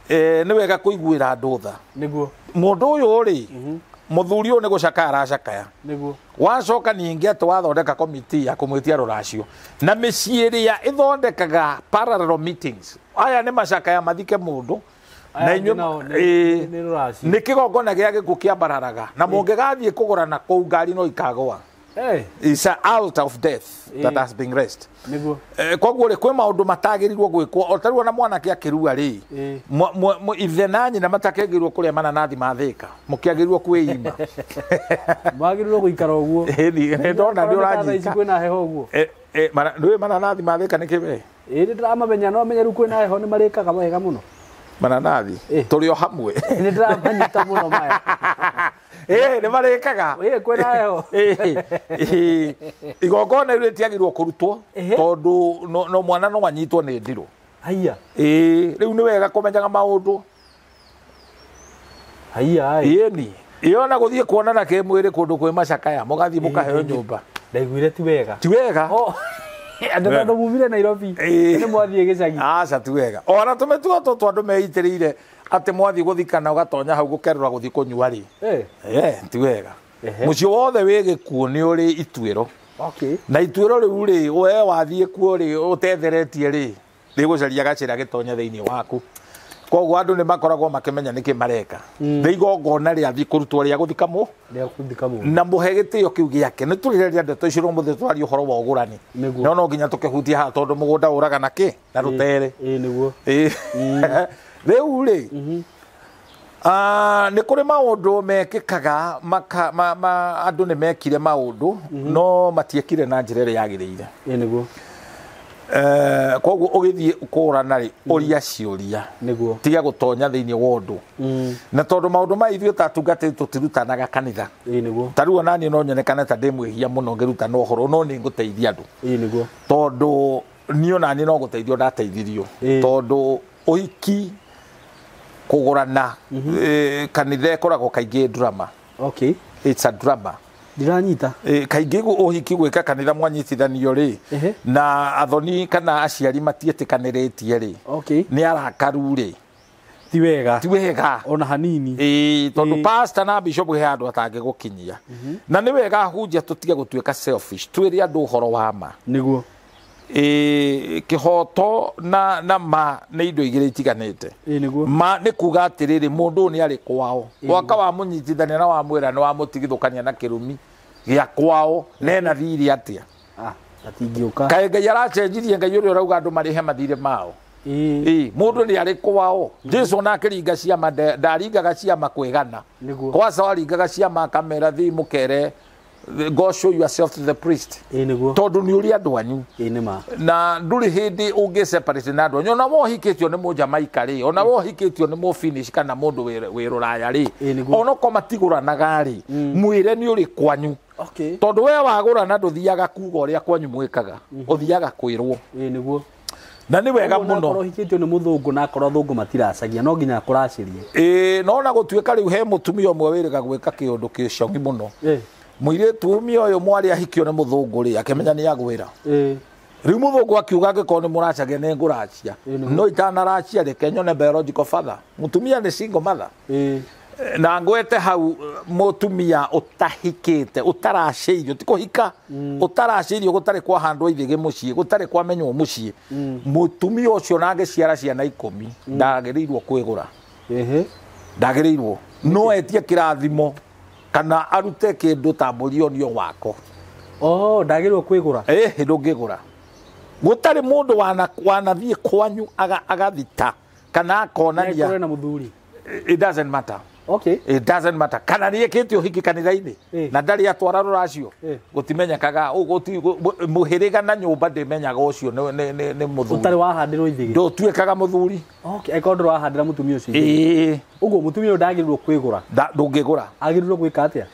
ni wega kuiguira andu tha niguo mundu uyu ri muthuri uyu ni gucaka aracakaya niguo wacoka ningi atwathondeka komiti ya kumwitia Ruracio na miciiria ithondekaga parallel meetings aya ni macakaya mathike mundu na inyu ni kigongona gia giku kiambararaga na mungigathie kugurana kou ngari no ikagwa. It's an out of death that has been raised. Niguo koguo ri kwi maundu matagirirwo gwikwo otaruo na mwanake akirua ri ithe na nyina matakegirwo kuria mananathi mathika mukiagirirwo kwiyima magirirwo guikara uguo ni ndona ndi uranyika kwina heho uguo ndui mananathi mathika ni kibe ni ndiramamenya no menyeru kwina heho ni marikaga wega muno mananathi turi o hamwe ni ndiramanyita muno maya ni marikaga kwina heho igongona ri tiagirwo kurutwo tondu no mwana no anyitwo ni ndiro haiya riu ni wega kumenyaga maundu haiya ni iona guthie kuonana ke mwiri kundu kwi macakaya mugathie mukaheo nyumba ndaiguire ti wega andu mumire Nairobi ni mwathie gicagi aca ti wega ona tumetuo tu andu meitirire ati mwathie guthikana ugatonya hau gukerura guthie kunyua ri ti wega mucio wothe wi gikuo ni uri ituiro. Okay. Na ituiro riu ri we wathie kuo ri utetheretie ri rigucaria gacira gitonya thiini waku koguo andu ni makoragwo makimenya niki mareka igongona ria thi kurutwo ria guthikamu na muhe gitio kiu giake ni turireria ndeto iciro muthe twari uhoro wa ugurani no nginya tukihutia ha tondu mugunda uraga naki na rutere niguo riu ri ni kuri maundu mekikaga andu ni mekire maundu no matiekire na njira ria yagiriire niguo koguo ugithie kurana ri uria ciuria niguo tiga gutonya thiini wondu na tondu maundu ma ithio tatungate tutirutanaga kanitha niguo taruo nani no nyonekana ta ndimwihia muno ngiruta no horo no ni nguteithia andu niguo tondu niyo nani no guteithio ndateithirio tondu uhiki kugurana kanitha koragwo kaingi drama. Okay. It's a drama. Diranyita kaingi uhiki gwika kanitha mwanyitithanio ri na athoni kana aciari matietikaniritie ri ni arakaru ri ti wega ona hanini tondu pastor na bishop he andu atange gukinyia na ni wega hunjia tutige gutuika selfish twiri andu horo wa ma niguo kihoto na ma ni indo igire itiganite niguo ma ni kuga atiriri mundu ni ari kwao gwaka wa munyitithania na wa mwira ni wa mutigithukania na kirumi gia kwao nena thiri atia atingiuka kae ngai aracenjirie ngai uri urauga andu marihe mathire mao mundu ni ari kwao Jesu na kiringa ciama ndaringaga ciama kwigana kwa sawa ringaga ciama kamera thi mukere go show yourself to the priest tondu ni uri andu anyu na nduri hindi ungi separate na andu anyu ona wohikitio ni mujamaika ri ona wohikitio ni mufinish kana mundu wi ruraya ri ona ko matiguranaga ri mwire ni uri kwanyu tondu we wagurana nduthiaga kuga uria kwanyu mwikaga uthiaga kwirwo niguo na ni wega muno korohikitio ni muthungu na korwo thungu matiracagia no nginya kuracirie no na gutuika riu he mutumia umwe wiriga gwika kiundu kicongi muno mwire tumia uyu mwari ahikio ni muthungu ri akimenya ni agwira riu muthungu akiuga ngiko ni muracagia ni nguracia no itanaracia ri kenyone biological father mutumia ni single mother na ngwete hau mutumia utahikite utaraceirio tikuhika utaraceirio gutari kwa handwo ithige mucii gutari kwa menywo mucii mutumia ucio nage ciara ciana 10 ndagereirwo kwigura ndagereirwo no etie kirathimo kana arute kindu tamburio nio wako ndagereirwo kwigura ndungigura gutari mundu wanathie kwanyu agathita kana akonania na muthuri it doesn't matter. It doesn't matter. Kana ni ekitio hiki kanitha-ini na ndari atwara Ruracio gutimenyakaga muhiriga na nyumba ndimenyaga ucio ni muthuri utari wahandirwo ithige ndo tuikaga muthuri ekondo wahandira mutumia ucio uguo mutumia ndagirirwo kwigura ndungigura agirirwo gwika atia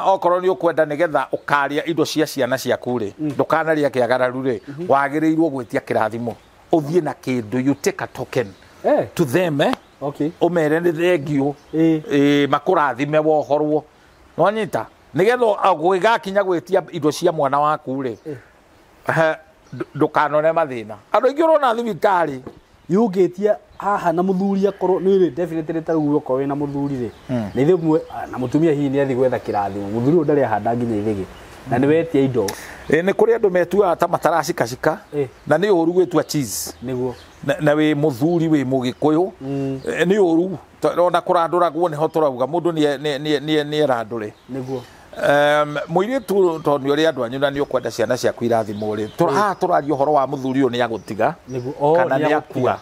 okorwo ni ukwenda nigetha ukaria indo cia ciana ciaku ri ndukanaria kiagararu ri wagirirwo gwitia kirathimo uthie na kindu you take a token to them umere ni thengio makurathime wohorwo no nyita nigetha agwigakinya gwitia indo cia mwana waku ri ndukanone mathina andu ingi urona thibitari yugitia haha na muthuri akorwo ni definitely tarugo ko wina muthuri ri na ithe na mutumia hihi ni athi gwetha kirathimo muthuri ndari ahanda nginya ithige na ni wetia indo ni kuri andu metua ta mataracikacika na ni uru gwitwa cheese niguo na we muthuri we mugikuyu ni uru ona kuranduragwo ni hotorauga mundu ni erandure niguo muiritu tondu uri andu anyu na ni ukwenda ciana ciaku irathimo ri turaria uhoro wa muthuri uyu ni agutiga kana ni akua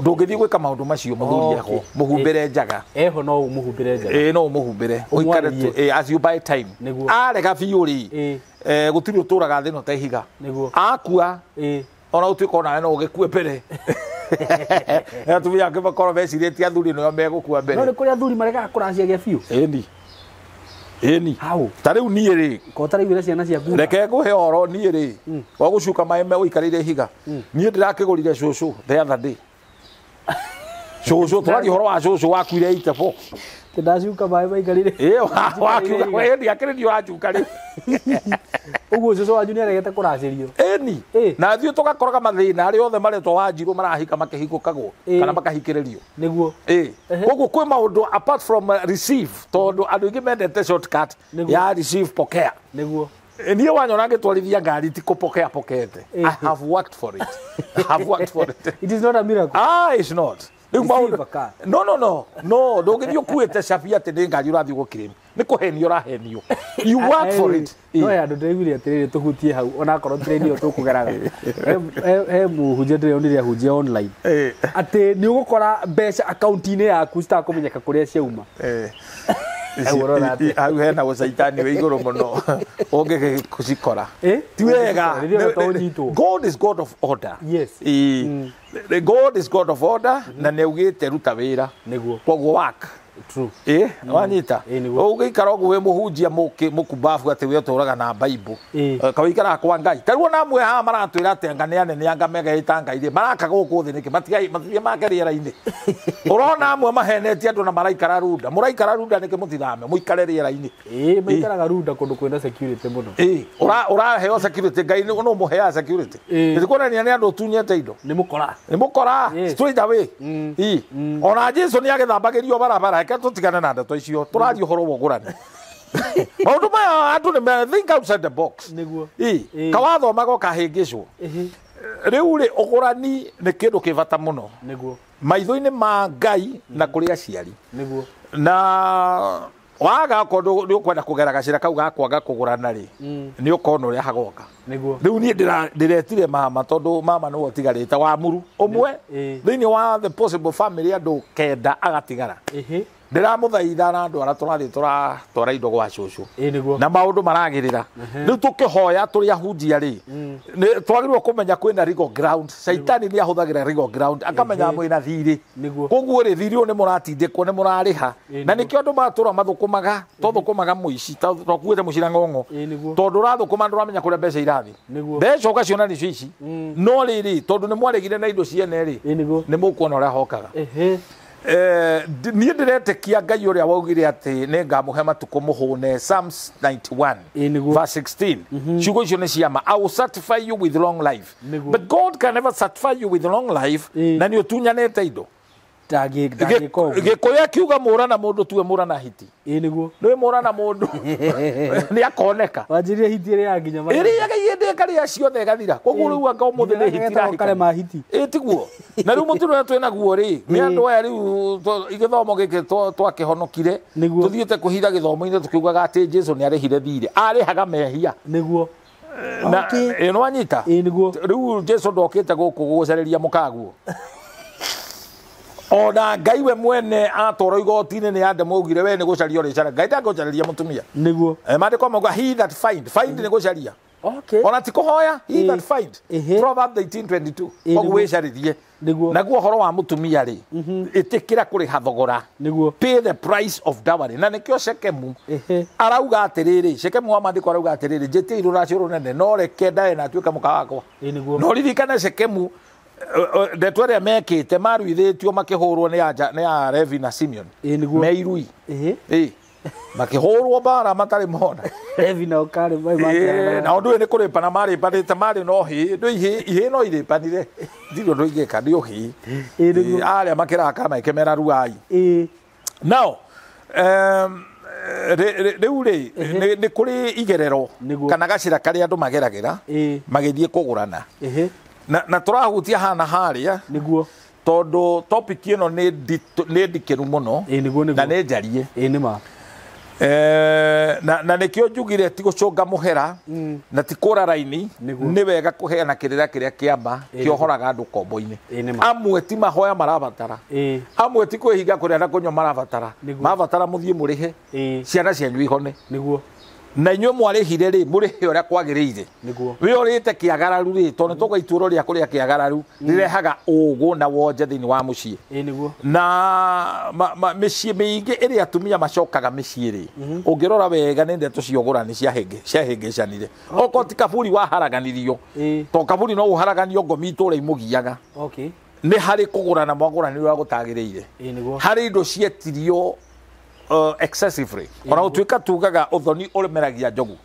ndungithii gwika maundu macio muthuri eho muhumbire njaga no umuhumbire njaga no umuhumbire uikare tu as you buy time arega biu ri gutiri uturaga thino ta ihiga akua ona utuika nawe no ugikue mbere atumia ngibakoro becirĩtie athuri no megukua mbere no ni kuri athuri marega kuraciagia biu eni hau tariu nie ri ko tariu ira ciana ciaku reke nguhe oro nie ri wa gucuka maeme uikarire higa nie ndirakigurire cucu the other day cucu twari horo wa cucu wakuire itebo ndacuka maeme ikarire wakiuga we ndiakiririo wacuka ri uguo cucu wanyu ni aregete kuracirio eni na thiu tugakoroga mathina ari othe maretwo wanjiru marahika makihingukagwo kana makahikiririo niguo koguo kwi maundu apart from receive tondu andu ingi mendete shortcut ya receive pokea niguo nie wanyona ngitwarithia ngari ti kupokea pokete I have worked for it it is not a miracle it's not no ndungithio kuite cabi ati ni ngari urathi gukirimi ni kuhenio urahenio you work for it no ya ndegwire atiriri tuhutie hau ona korwo train yo tukugeraga muhunjia ndire hunjia online ati ni ugukora mbeca account-ini yaku citakumenyeka kuria ciauma hau hena gucaitani we iguru muno ungi kucikora ti wega God is God of order God is God of order na neugite ruta wira niguo koguo work true wanyita ugikara ogu we muhunjia mukubafu ati we turaga na bible kawikara kwa ngai taruo namwe ha maratwira ati nganeane ni anga mega itanga ire maraka guku thi niki matigai makeriera-ini urona amwe mahenetie andu na maraikara runda muraikara runda niki mutithame muikare riera-ini maikaraga runda kundu kwina security muno uraheo security ngai no muhea security ndikuonania ni andu tunyete indo ni mukora straight away ona Jesu ni agethambagirio barabara ke tutigane na ndeto icio turathi uhoro wa gurani maundu maya andu ni think outside the box niguo kawathoma go kahingicwo riu ri ugurani ni kindu kivata muno niguo maitho-ini ma ngai na kuri aciari niguo na waga kondu ni ukwenda kugera gacira kau gakwanga kugurana ri ni ukona uria hagoka niguo riu ni ndiretire mama tondu mama no otigarite wa muru umwe thiini wa the possible family andu kenda agatigara ndiramuthaitha na andu ara turathi twara indo gwa cucu na maundu maragirira riu tukihoya turi ahunjia ri twagirwo kumenya kwina legal ground shaitani ni ahuthagira legal ground akamenya mwina thiri koguo ri thiri ni muratindikwo ni murariha na nikio andu matura mathukumaga tuthukumaga muici twakuite mucira ngongo tondu rathukuma nduramenya kuria mbeca irathi mbeca ugaciona ni ici no riri tondu ni mwaregire na indo ciene ri ni mukuona uria hokaga niä ndä retekia Ngai å rä a waugire atä nä ngamuhe matuko muhune Psalms 91 verse 16 ciugo icio nä ciama I will satisfy you with long life but God can never satisfy you with long life na nä å tunyanete indo gikuyu akiuga murana mundu tuwe murana hiti niguo nĩ murana mundu nĩ akoneka wanjirie hiti ĩrĩa yanginya ma ĩrĩa gĩende kari aciothe gathira koguo rĩu anga ũmũthĩ nĩ hiti ra kare ma hiti tiguo na rĩu mũtũrũ twĩ naguo rĩ nĩ andũ aya rĩu igĩthomo gĩkĩ twakĩhonokire tũthiĩte kũhitha gĩthomo-inĩ tũkiugaga atĩ Jesu nĩ arĩhire thirĩ arĩhaga mehia niguo na ĩno anyita rĩu Jesu ndokĩte gũkũ gũcereria mũkaguo ona Ngai we mwene atoro igoti-inĩ nĩ ande maugire we nĩ gũcaria ũrĩcara Ngai ndangĩgũcarĩria mũtumia niguo mandĩko mauga he that find nĩ gũcaria ona ti kũhoya he that find Proverbs 18:22 koguo wĩcarĩrie naguo ũhoro wa mũtumia rĩ ĩtĩkĩra kũrĩha thogora pay the price of dowry na nĩkĩo Shekemu arauga atĩrĩrĩ Shekemu wa mandĩko arauga atĩrĩrĩ njĩtĩi rũracio rũnene no reke Diana atuĩke mũka wakwa no ririkane Shekemu ndeto ĩrĩa mekĩte maruithĩtio makĩhũrwo nĩ ya Levi na Simeon meirui makĩhũrwo bara matarĩ mona Levi na ũkarĩ na ũndũ ũyũ nĩ kũrĩpana marĩpanĩte marĩ no ihĩ no irĩpanire ndirĩ ũndũ ingĩka nĩ ũhĩ arĩa makĩraka makĩmera ruai now rĩu rĩ nĩ kũrĩ igerero kana gacĩra karĩa andũ mageragĩra magĩthiĩ kũgũrana na turahutia hana haria niguo tondu topic ino ni ndikiru muno na ni njarie na nikio njugire ti gucunga muhera na ti kura raini ni wega kuheana kirira kiria kiamba kiohoraga andu kombo-ini amwe ti mahoya marabatara amwe ti kwihinga kuria na kunyo marabatara mabatara muthie murihe ciana cianyu ihone niguo na inyuĩ mwarĩhire rĩ mũrĩhe ũrĩa kwagĩrĩire we ũrĩte kĩagararu rĩ tondũ tũga itũũro rĩa kũrĩa kĩagararu rĩrehaga ũgũ na wonje thĩinĩ wa mũciĩ na mĩciĩ mĩingĩ ĩrĩa atumia macokaga mĩciĩ rĩ ũngĩrora wega nĩ ndeto cia ũgũrani ciahĩngĩcanire okorwo ti kaburi waharaganirio to kaburi no ũharaganio ngomi itũũra imũgiaga nĩ harĩ kũgũrana mwagũranĩrio wa gũtagĩrĩire harĩ indo cietirio excessively ona utuika tugaga uthoni urimeragia njogu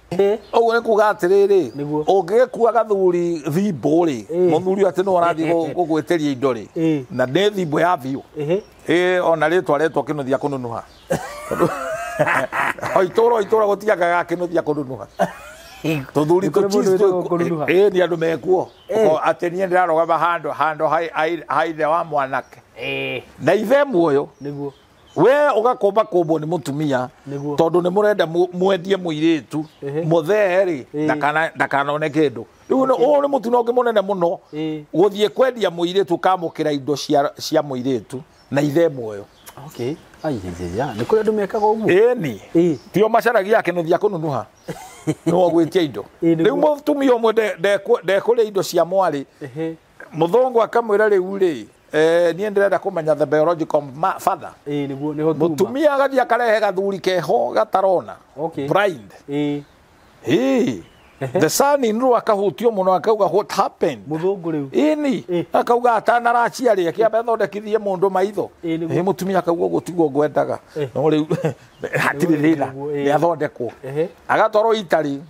uguo ni kuga atiriri ungigekua gathuri thimbo ri muthuri ati no arathi gugwitiria indo ri na ne thimbo ya thiu ona ritwa retwo kinuthia kununuha oitoro gutiagaga kinuthia kununuha tuthuri tuchisto ni andu mekuo ati nie ndiraroga hando haithe wa mwanake na ithe muoyo niguo we ugakomba kombo ni mutumia tondu ni murenda mwendie muiritu mutheri ndakanone kindu riu ni mutino ungi munene muno guthie kwendia muiritu kamukira indo cia muiritu na ithe muoyo ni kuri andu mekaga uguo ni tio macaragia kinuthia kununuha no gwitia indo riu mutumia umwe ndekuria indo cia mwari muthongo akamwira riu ri nie ndirenda kumenya the biological father niguo niho mutumia agathi akarehe gathuri keho gatarona blind the son in law akahutio muno akauga what happened muthungu riu ini akauga atanaraciaria kiambe thondekithie mundu maitho mutumia akauga gutiguo ngwendaga no riu hatiri thina ni athondekwo agatwarwo Itali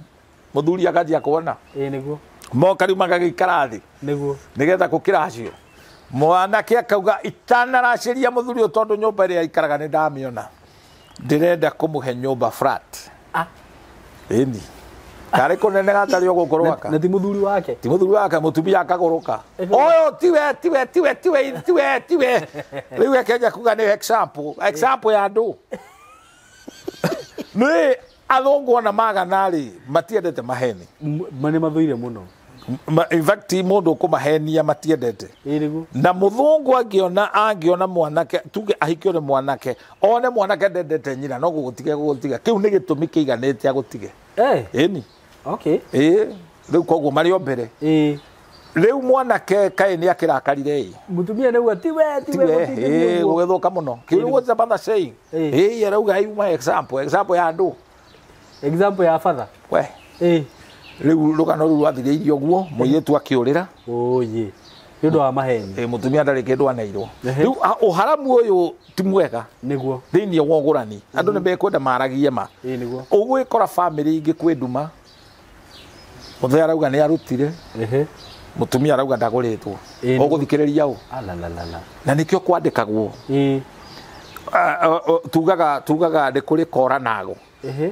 muthuri agathi akona niguo moka riu magagikara thi niguo nigetha gukiracio mwanake akauga itanaraciria muthuri tondu nyumba ĩrĩa aikaraga nĩ ndamĩona ndirenda kũmũhe nyumba flat ĩni karĩ kũnene gatarĩ ũgũkũrũka na ti muthuri wake mutumia akagũrũka oyo tiwe rĩu ekenja kuga nĩ example ya andũ nĩ athũngũ ona magana rĩ matiendete maheni nĩ mathũire mũno in fact mundu kumahenia matiendete na muthungu angiona mwanake tuge ahikio ne mwanake one mwanake ndendete nyina no gutiga kiu ni gitumi kiiganete agutige eni okay riu koguo mario mbere riu mwanake kae ni akirakarire mutumia ne tiwe gugithuka muno kiu what's the father saying arauga my example ya andu example ya father we riu rugano ru rwathiriirio guo muiretu akiurira oye ndu wa maheni mutumia ndari kindu anairwo riu uharamu uyu ti mwega niguo thiini wa ugurani andu ne bekwenda maragie ma niguo ugwikora family ingi kwenduma muthe arauga ni arutire mutumia arauga ndaguritwo uguthikiriria u na nikio kwandikagwo tugaga ndi kuri kora nago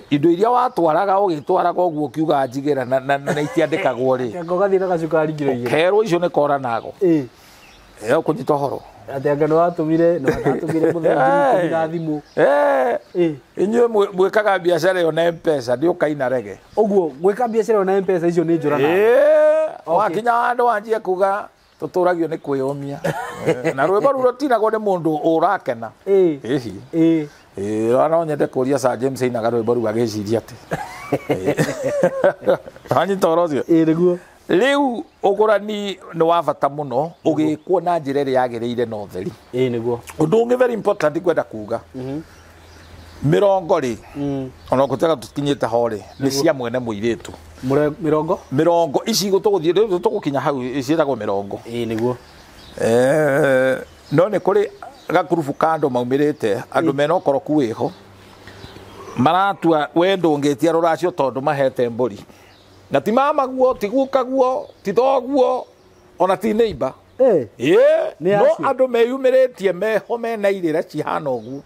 indo iria watwaraga ugitwaraga uguo kiuga njigera na itiandikagwo ri ngogathi na gacukari ngiro igire kero icio ni kora nago kunyita horo atanga no atumire muthenya na thimu inywe mwikaga biashara yo na M-Pesa ndio kaina rege uguo gwika biashara yo na M-Pesa icio ni njura na wakinya andu anjie kuga tuturagio ni kwiyomia na rwimbo ruro tinagwo ni mundu urakena rana nyende kuria Sir James ina rwimbo ru agiciria ati hanyi torocio niguo riu ugurani ni wa bata muno ugikwo na njira iri yagiriire no theri niguo undu ungi very important kwenda kuga mirongo ri ona gutega tukinyite hore ni cia mwene muiretu mirongo ici gutuguthie tugukinya hau iciragwo mirongo niguo no ni kuri gakurubu kando maumirite andu mena okoroku wiho maratua wendo ngetia Ruracio tondu mahete mburi na ti mama guo ti guka guo ti thoguo ona ti neighbor no andu meyumiritie meho mena irira cihana uguo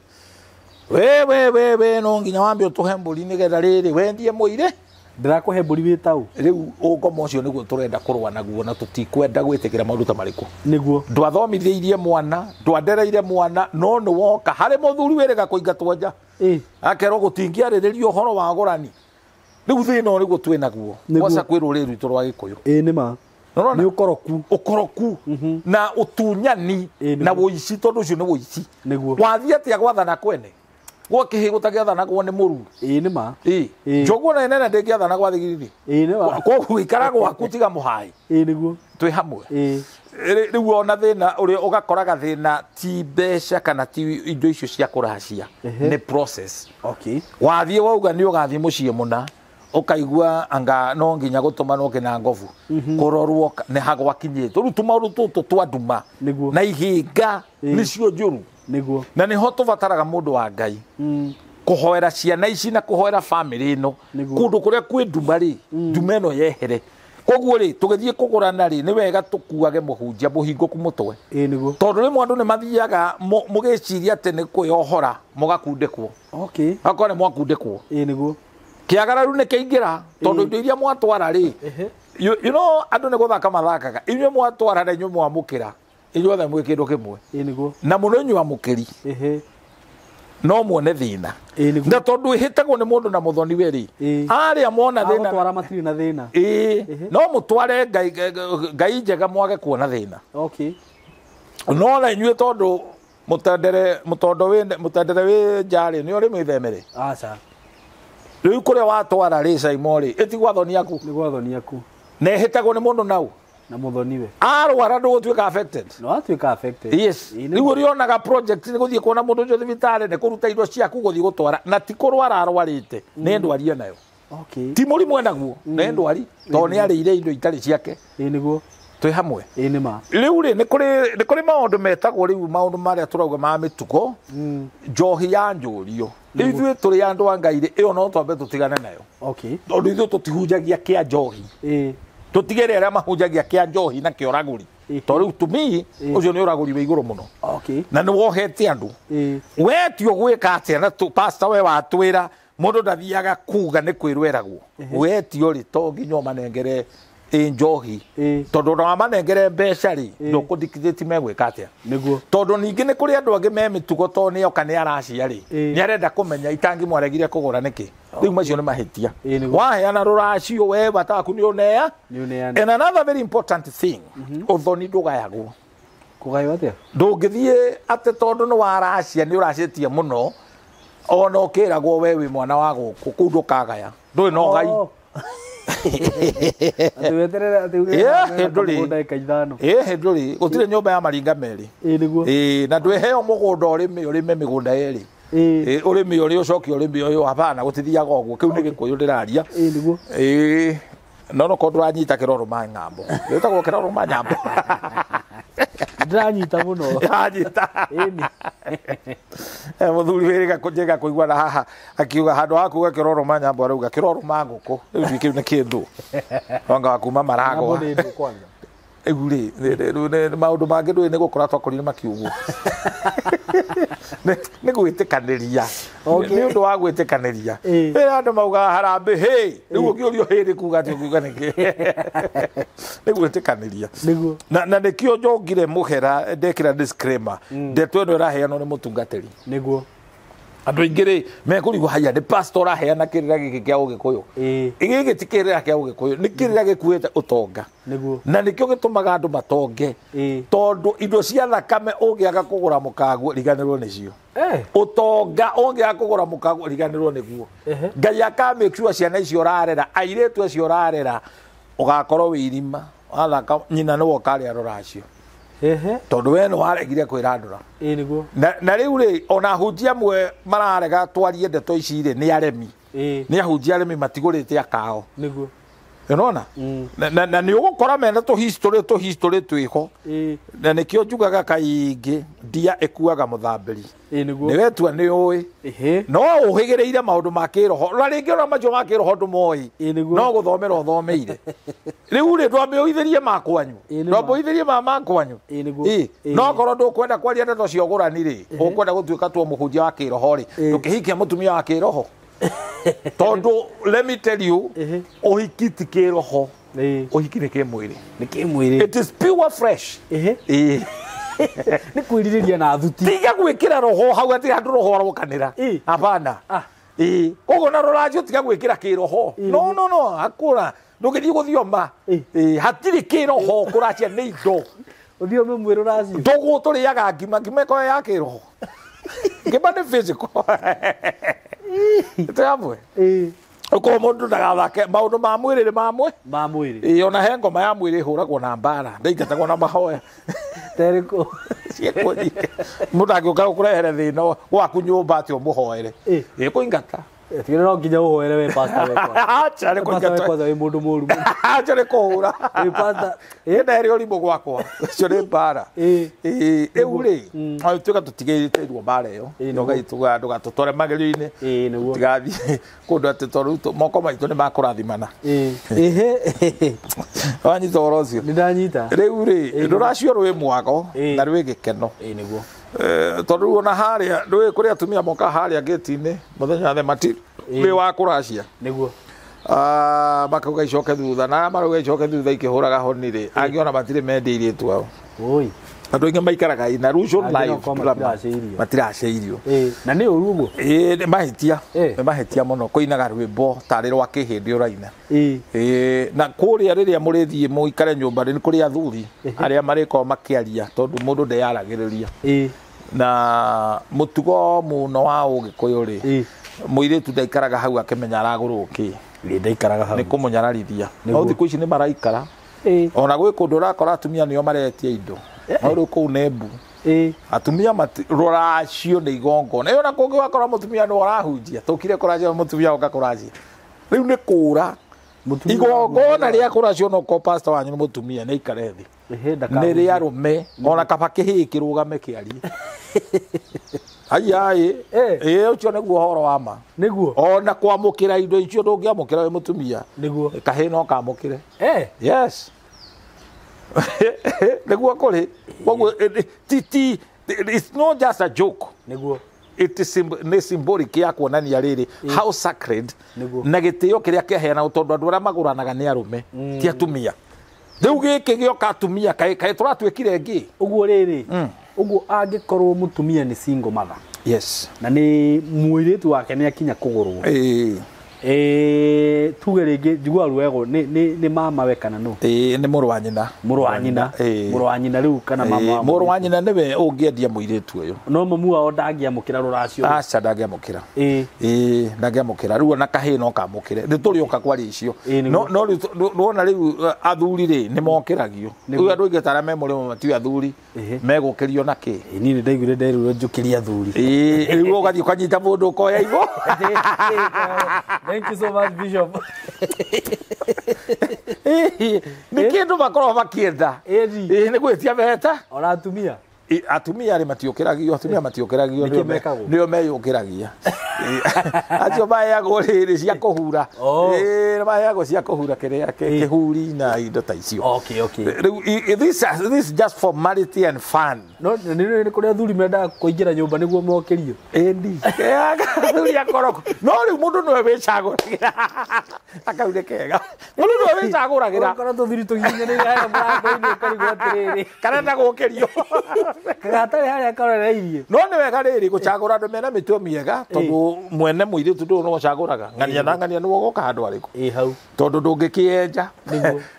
we no nginya wambe utuhe mburi nigetha riri wendie muire ndirakuhe mburi witau riu ugoma ucio niguo turenda kurwa naguo na tutikwenda gwitikira maundu ta mariku niguo ndwathomithiirie mwana ndwandereire mwana no ni woka hari muthuri wirega kuingatwo nja akerwo gutingiariririo horo wa gurani riu thina niguo twi naguo waca kwirwo riru rwa Gikuyu nima ni ukoroku na utunyani na woici tondu ucio ni woici wathie atia gwathana kwene gwa kihigo tagiathana gwo ni muru nima njogu na nene ndegiathana gwa thigiriri nima kwa gwikara gwaku tiga muhai niguo twi hamwe riu ona thina uri ugakoraga thina ti mbeca kana ti indo icio cia kuracia ni process wathie wauga ni ugathie mucie muna ukaigua anga no nginya gutuma no kina ngovu kurorwo ni hagwa kinyito riu tumauru tutu twanduma na ihinga nicio njuru niguo na ni ho tubataraga mundu wa Ngai kuhoera ciana ici na kuhoera family no kundu kuria kwi nduma ri nduma ino yehere koguo ri tugithie kugurana ri ni wega tukuage muhunjia muhingo ku mutwe niguo tondu rimwe andu ni mathiaga mugiciria ati ni kwihora mugakundikwo akone mwakundikwo niguo kiagararu ni kiingira tondu indo iria mwatwara ri you know andu ni guthaka mathakaga inywe mwatwara na inywe mwamukira inywe tha mwe kindu kimwe niguo na muno inywe amukiri no muone thina na tondu ihitagwo ni mundu na muthoni weri aria mona thina twara matiri na thina no mutware ngai njega mwage kuona thina no na inywe tondu mutendere wi njari ni uri mwithemere aca riu kuria watwara ri SYMO ri itigwathoni aku ni gwathoni aku na ihitagwo ni mundu nau na muthoniwe arwara ndugutuika affected no atuika affected yes riu urionaga project ni guthie kuona mundu ucio thibitari ni kuruta indo ciaku guthie gutwara na ti kurwara arwarite ni ndwarie nayo ti murimu enaguo ni ndwari to ni arire indo itari ciake niguo twi hamwe nima riu ri ni kuri maundu metagwo riu maundu maria turauga ma mituko njohi ya njurio ithuĩ tũrĩ andũ a Ngai ĩyo no twambe tũtigane nayo tondũ ithuĩ tũtihunjagia kĩa njohi tũtigere arĩa mahunjagia kĩa njohi na kĩa ũragũri tondũ rĩu to me ũcio nĩ ũragũri wĩ igũrũ mũno na nĩ wohete andũ we ti ũgwĩka atĩa na pastor we watwĩra mũndũ ndathiaga kuga nĩ kwĩrwo eragwo we ti ũrĩ to nginya ũmanengere njohi tondu na manengere mbeca ri ndukudikithiti megwika atia niguo tondu ningi ni kuri andu angi me mitugo to ni oka ni aracia ri ni arenda kumenya itangi mwaregire kugura niki riu macio ni mahitia waheana ruracio we bataku ni unea and another very important thing uthoni ndugayagwo kugayo atia ndungithie ate tondu ni waracia ni uracitie muno ona ukiragwo we wi mwana wa guku ku ndukagaya ndui no gai atuweterera nduri gutire nyumba ya maringa meri niguo na ndwiheo mugunda urime migunda eri urimi uri ucoki urimi uyu hapana gutithiaga uguo kiu ni gikuyu ndiraria niguo no ko nduranyita kiroro ma ng'ambo wetagwo kiroro ma nyambo ndanyita muno anyita muthuri wiriga kujega kuigua na haha akiuga handu hakuga kiroro ma nyambo arauga kiroro ma nguku riu kiu ni kindu wanga wakuma marago eguri maundu mangi ndui ni gukora twakorire makiugu ni gwitikaniria ni undu wa gwitikaniria andu mauga harambe he riu ngiurio hiri kuga ati kuga niki ni gwitikaniria na nikio njongire muhera ndekira disclaimer ndeto ino iraheanwo ni mutungatiri niguo andu ingire mekurigwo haya ni pastor aheana kirira giki kia ugikuyu giki ti kirira kia ugikuyu ni kirira gikuite utonga niguo na nikio gitumaga andu matonge tondu indo cia thakame ungiaga kugura mukagu riganirwo nicio utonga ungiaga kugura mukagu riganirwo niguo ngai aka make sure ciana icio rarera airetu acio rarera ugakorwo wirima athaka nyina ni wokari Ruracio tondu we no waregire kwirandura niguo na riu ri ona hunjia mwe mararega twarie ndeto ici ri ni aremi ni ahunjia aremi matigurite akao niguo unaona na ni ugukora mena to history twiho na nikio njugaga kaingi ndia ekuaga muthambiri niguo ni wetua ni ui no uhigireire maundu makiroho na ringi ona macio makiroho ndumoi no guthomera uthomeire riu ri ndwameuitherie makwanyu ndwameuitherie makwanyu no korwo ndukwenda kwaria ndeto cia ugurani ri ukwenda gutuika tuo muhunjia wa kiroho ri ndukihikia mutumia wa kiroho tondu let me tell you uhikiti kiroho uhikire kimwiri ni kimwiri it is pure fresh ni kwiririria na thuti tiga gwikira roho hau ati andu roho arokanira hapana kogo na Ruracio tiga gwikira kiroho no akura ndugithii guthioma hatiri kiroho Kuracia ni indo uthiome mwiru Ruracio ndugu turiaga ngima ko ya kiroho ngima ni physical Tamwe. Uko mundu ndagathake maundu ma mwiri ma mwiri. Ona he ngoma ya mwiri huragwo na mbara. Ndaigatagwo na mahoya. Teriko. Ciekodi. Mundu agioka kurehere thino waku nyumba ati umuhoere. Kuingata. Tigire no nginya uhoere we pastor wekwa. Acha ni kuingata. Kwanza we mundu muru. Acha ni kuhura. We pastor. Ndari olimbo gwakwa. Cio ni mbara. Uri. Ayo tuka tutigirite irwo mbara iyo. Ndoga ituga ndoga tutore magerio-ini. Niguo. Tigathi kundu ati toruto moko maitu ni makurathimana. Wanyita Ruracio. Ndanyita. Riu ri Ruracio rwi mwago na rwi gikeno. Niguo. Tondu ona haria ndui kuri atumia moka haria gate-ini muthenya the mati wi wa Kuracia niguo makauga icoke thutha na marauga icoke thutha ikihuraga honi ri angiona matire mendirie tu ao oi andu ingi maikaraga ina rucio live matiraceirio na ni uru uguo ni mahitia muno kuinaga rwimbo tari rwa kihindi uraina na kuria riria murithie muikare nyumba ni kuri athuri aria mariko makiaria tondu mundu ndeyaragiriria na mutugo muno wa ugikuyu ri muiritu ndaikaraga hau akimenya araguruki ndaikaraga hau ni kumunyararithia no thiku ici ni maraikara ona gwi kundu urakora atumia nio maretie indo auru ku nebu atumia Ruracio ni igongo na yona kungi wakora mutumia no arahunjia tukire Kuracia mutumia oka Kuracia riu ni kura igongo na ria Kuracio no ko pastor wanyu ni mutumia ni ikarethi ni ria rume ona kaba kihikirugame kiarie ai ucio niguo horo wa ma niguo ona kwamukira indo icio ndungiamukira we mutumia niguo kahino kamukire yes niguo kuri koguo titi it's not just a joke niguo it is symbolic ya kuonania riri how sacred na gitio kiria kiaheana tondu andu aria maguranaga ni arume ti atumia riu giki gioka atumia kai turatwikire ngi uguo riri uguo angikorwo mutumia ni single mother yes na ni muiritu wake ni akinya kugurwo tuge ringi njigua ruego ni mama we kana no ni muru wa nyina riu kana mama muru wa nyina niwe ungiendia muiritu uyu no mamu wao ndangiamukira Ruracio acha ndangiamukira ndangiamukira riu na kahii no kamukire ni turioka kwari icio no na riu athuri ri ni mokiragio riu andu ingetara me muri mati athuri megukirio na ki ni ndaiguire nderu njukiria athuri riu ugathii ukanyita mundu ukoya igo Thank you so much, Bishop. Ni kindu bakoro bakienda. Ni gwitia beta. Ora atumia. Atumia ri matiokiragio, atumia matiokiragio nio meyukiragia. Acio bayago riri cia kuhura. Bayago cia kuhura kiria kihuri na indo ta icio. Okay. This just formality and fun. No ni kuria thuri menda kuingira nyumba niguo mokirio. Endi. Thuri akoroko. No ri mundu no wicaguragira. Akaure kega. Mundu no wicaguragira. Korwo tuthiri tuginya ni haya mrango-ini ukarigwo atiriri. Kana ndagukirio. Kagatari haria karoreirie no ni wega riri gucagura andu mena mitwe miega tondu mwene muiritu ndu no gucaguraga ngania na ngania ni wogoka handu ariku hau tondu ndungikienja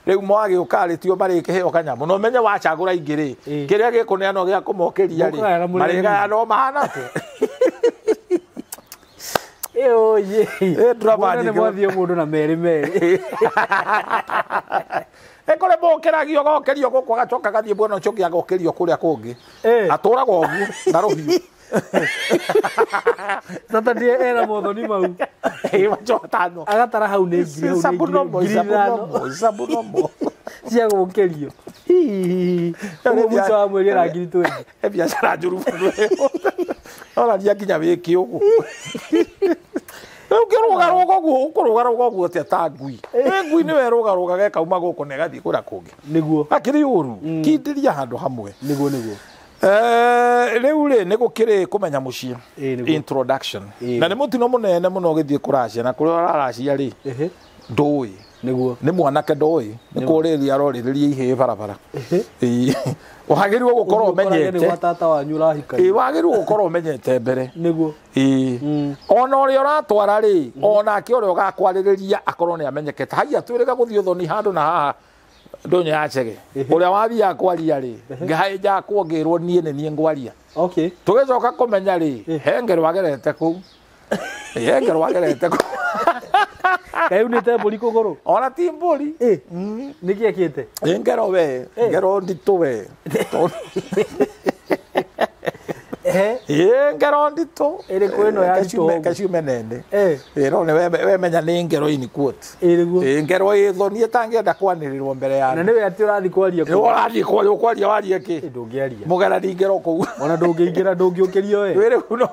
riu mwagi ukaritio bari kiheo kanyamu no menye wacagura ingiri kiria gikuneano gia kumokeria ri mariga no mahana te oye drama ni mwathio mundu na meri ekore bokeragio gokerio guko agacoka gathie bwana ucoki agokerio kuria kungi aturaga uguo na rohi tata die era mothoni mau wachotano agatara hau ni ngiri sabuno cia gukerio uguo muco wa mweri era ngiri 20 biacara njuru ora dia kinya wiki ugu ukirugaruga guo te tangui ngui ni werugaruga ge kauma guko ne gathi kura kungi niguo akiri uru kindiria handu hamwe niguo riu ri ni gukiri kumenya mucie introduction na ni mutino munene muno githie Kuracia na kuri Ruracia ri ndui niguo ni mwanake ndui ni kuriria aroriria ihe barabara wagirwo gukorwo menyete ni tata wanyu rahika wagirwo gukorwo menyete mbere niguo ona uri uratwara ri ona ake uri ugakwariria akorwo ni amenyekete haya twirega guthio thoni handu na haha ndonye yachege uria wathia kwaria ri ngai ja kuongirwo nie ni ngwaria okay tugecoka kumenya ri hengero wagerete ku hengero wagerete ku kayu ni temburi kuguru ona timburi niki akiete ngero we ngero nditu we ngero nditu iri kwino ya nditu kaciume nene no ne we menya ni ngero ini quote ngero ithoni etangienda kwanirirwo mbere ya na niwe ati urathi kwaria ku urathi kwaria waria ki ndungiaria mugera ni ngero ku ona ndungiingira ndungiukirio we wire kuno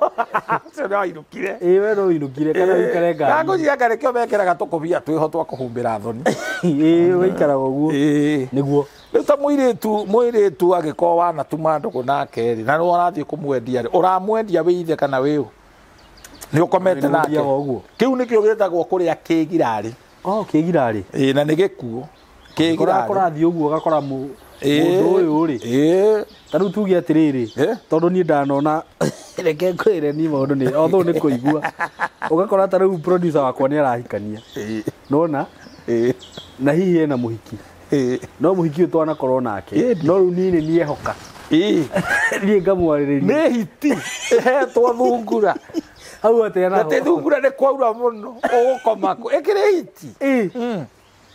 no inukire we no inukire kana wikarenga kango cia kare kyo bekera gatukubia twiho twa kuhumbira thoni wikara guo niguo ta muiritu agiko wana tuma ndugu nake ri na no urathi kumwendia ri uramwendia withe kana wiu ni ukomete nake kiu nikio gitagwo kuria kigirari kigirari na ni gikuo kigirari kurathi uguo gakora mundu uyu ri tanu tuge atiriri tondu ni ndanona reke kwire ni maundu ni although ni kuigua ugakora tanu producer wakwa ni arahikania nona na hihi ena muhiki no muhiki utwana korona nake no ru nini ni ehoka ni ngamwaririria ni hiti twa thungura hau atena te thungura ne kwaura muno ugukomako ekire hiti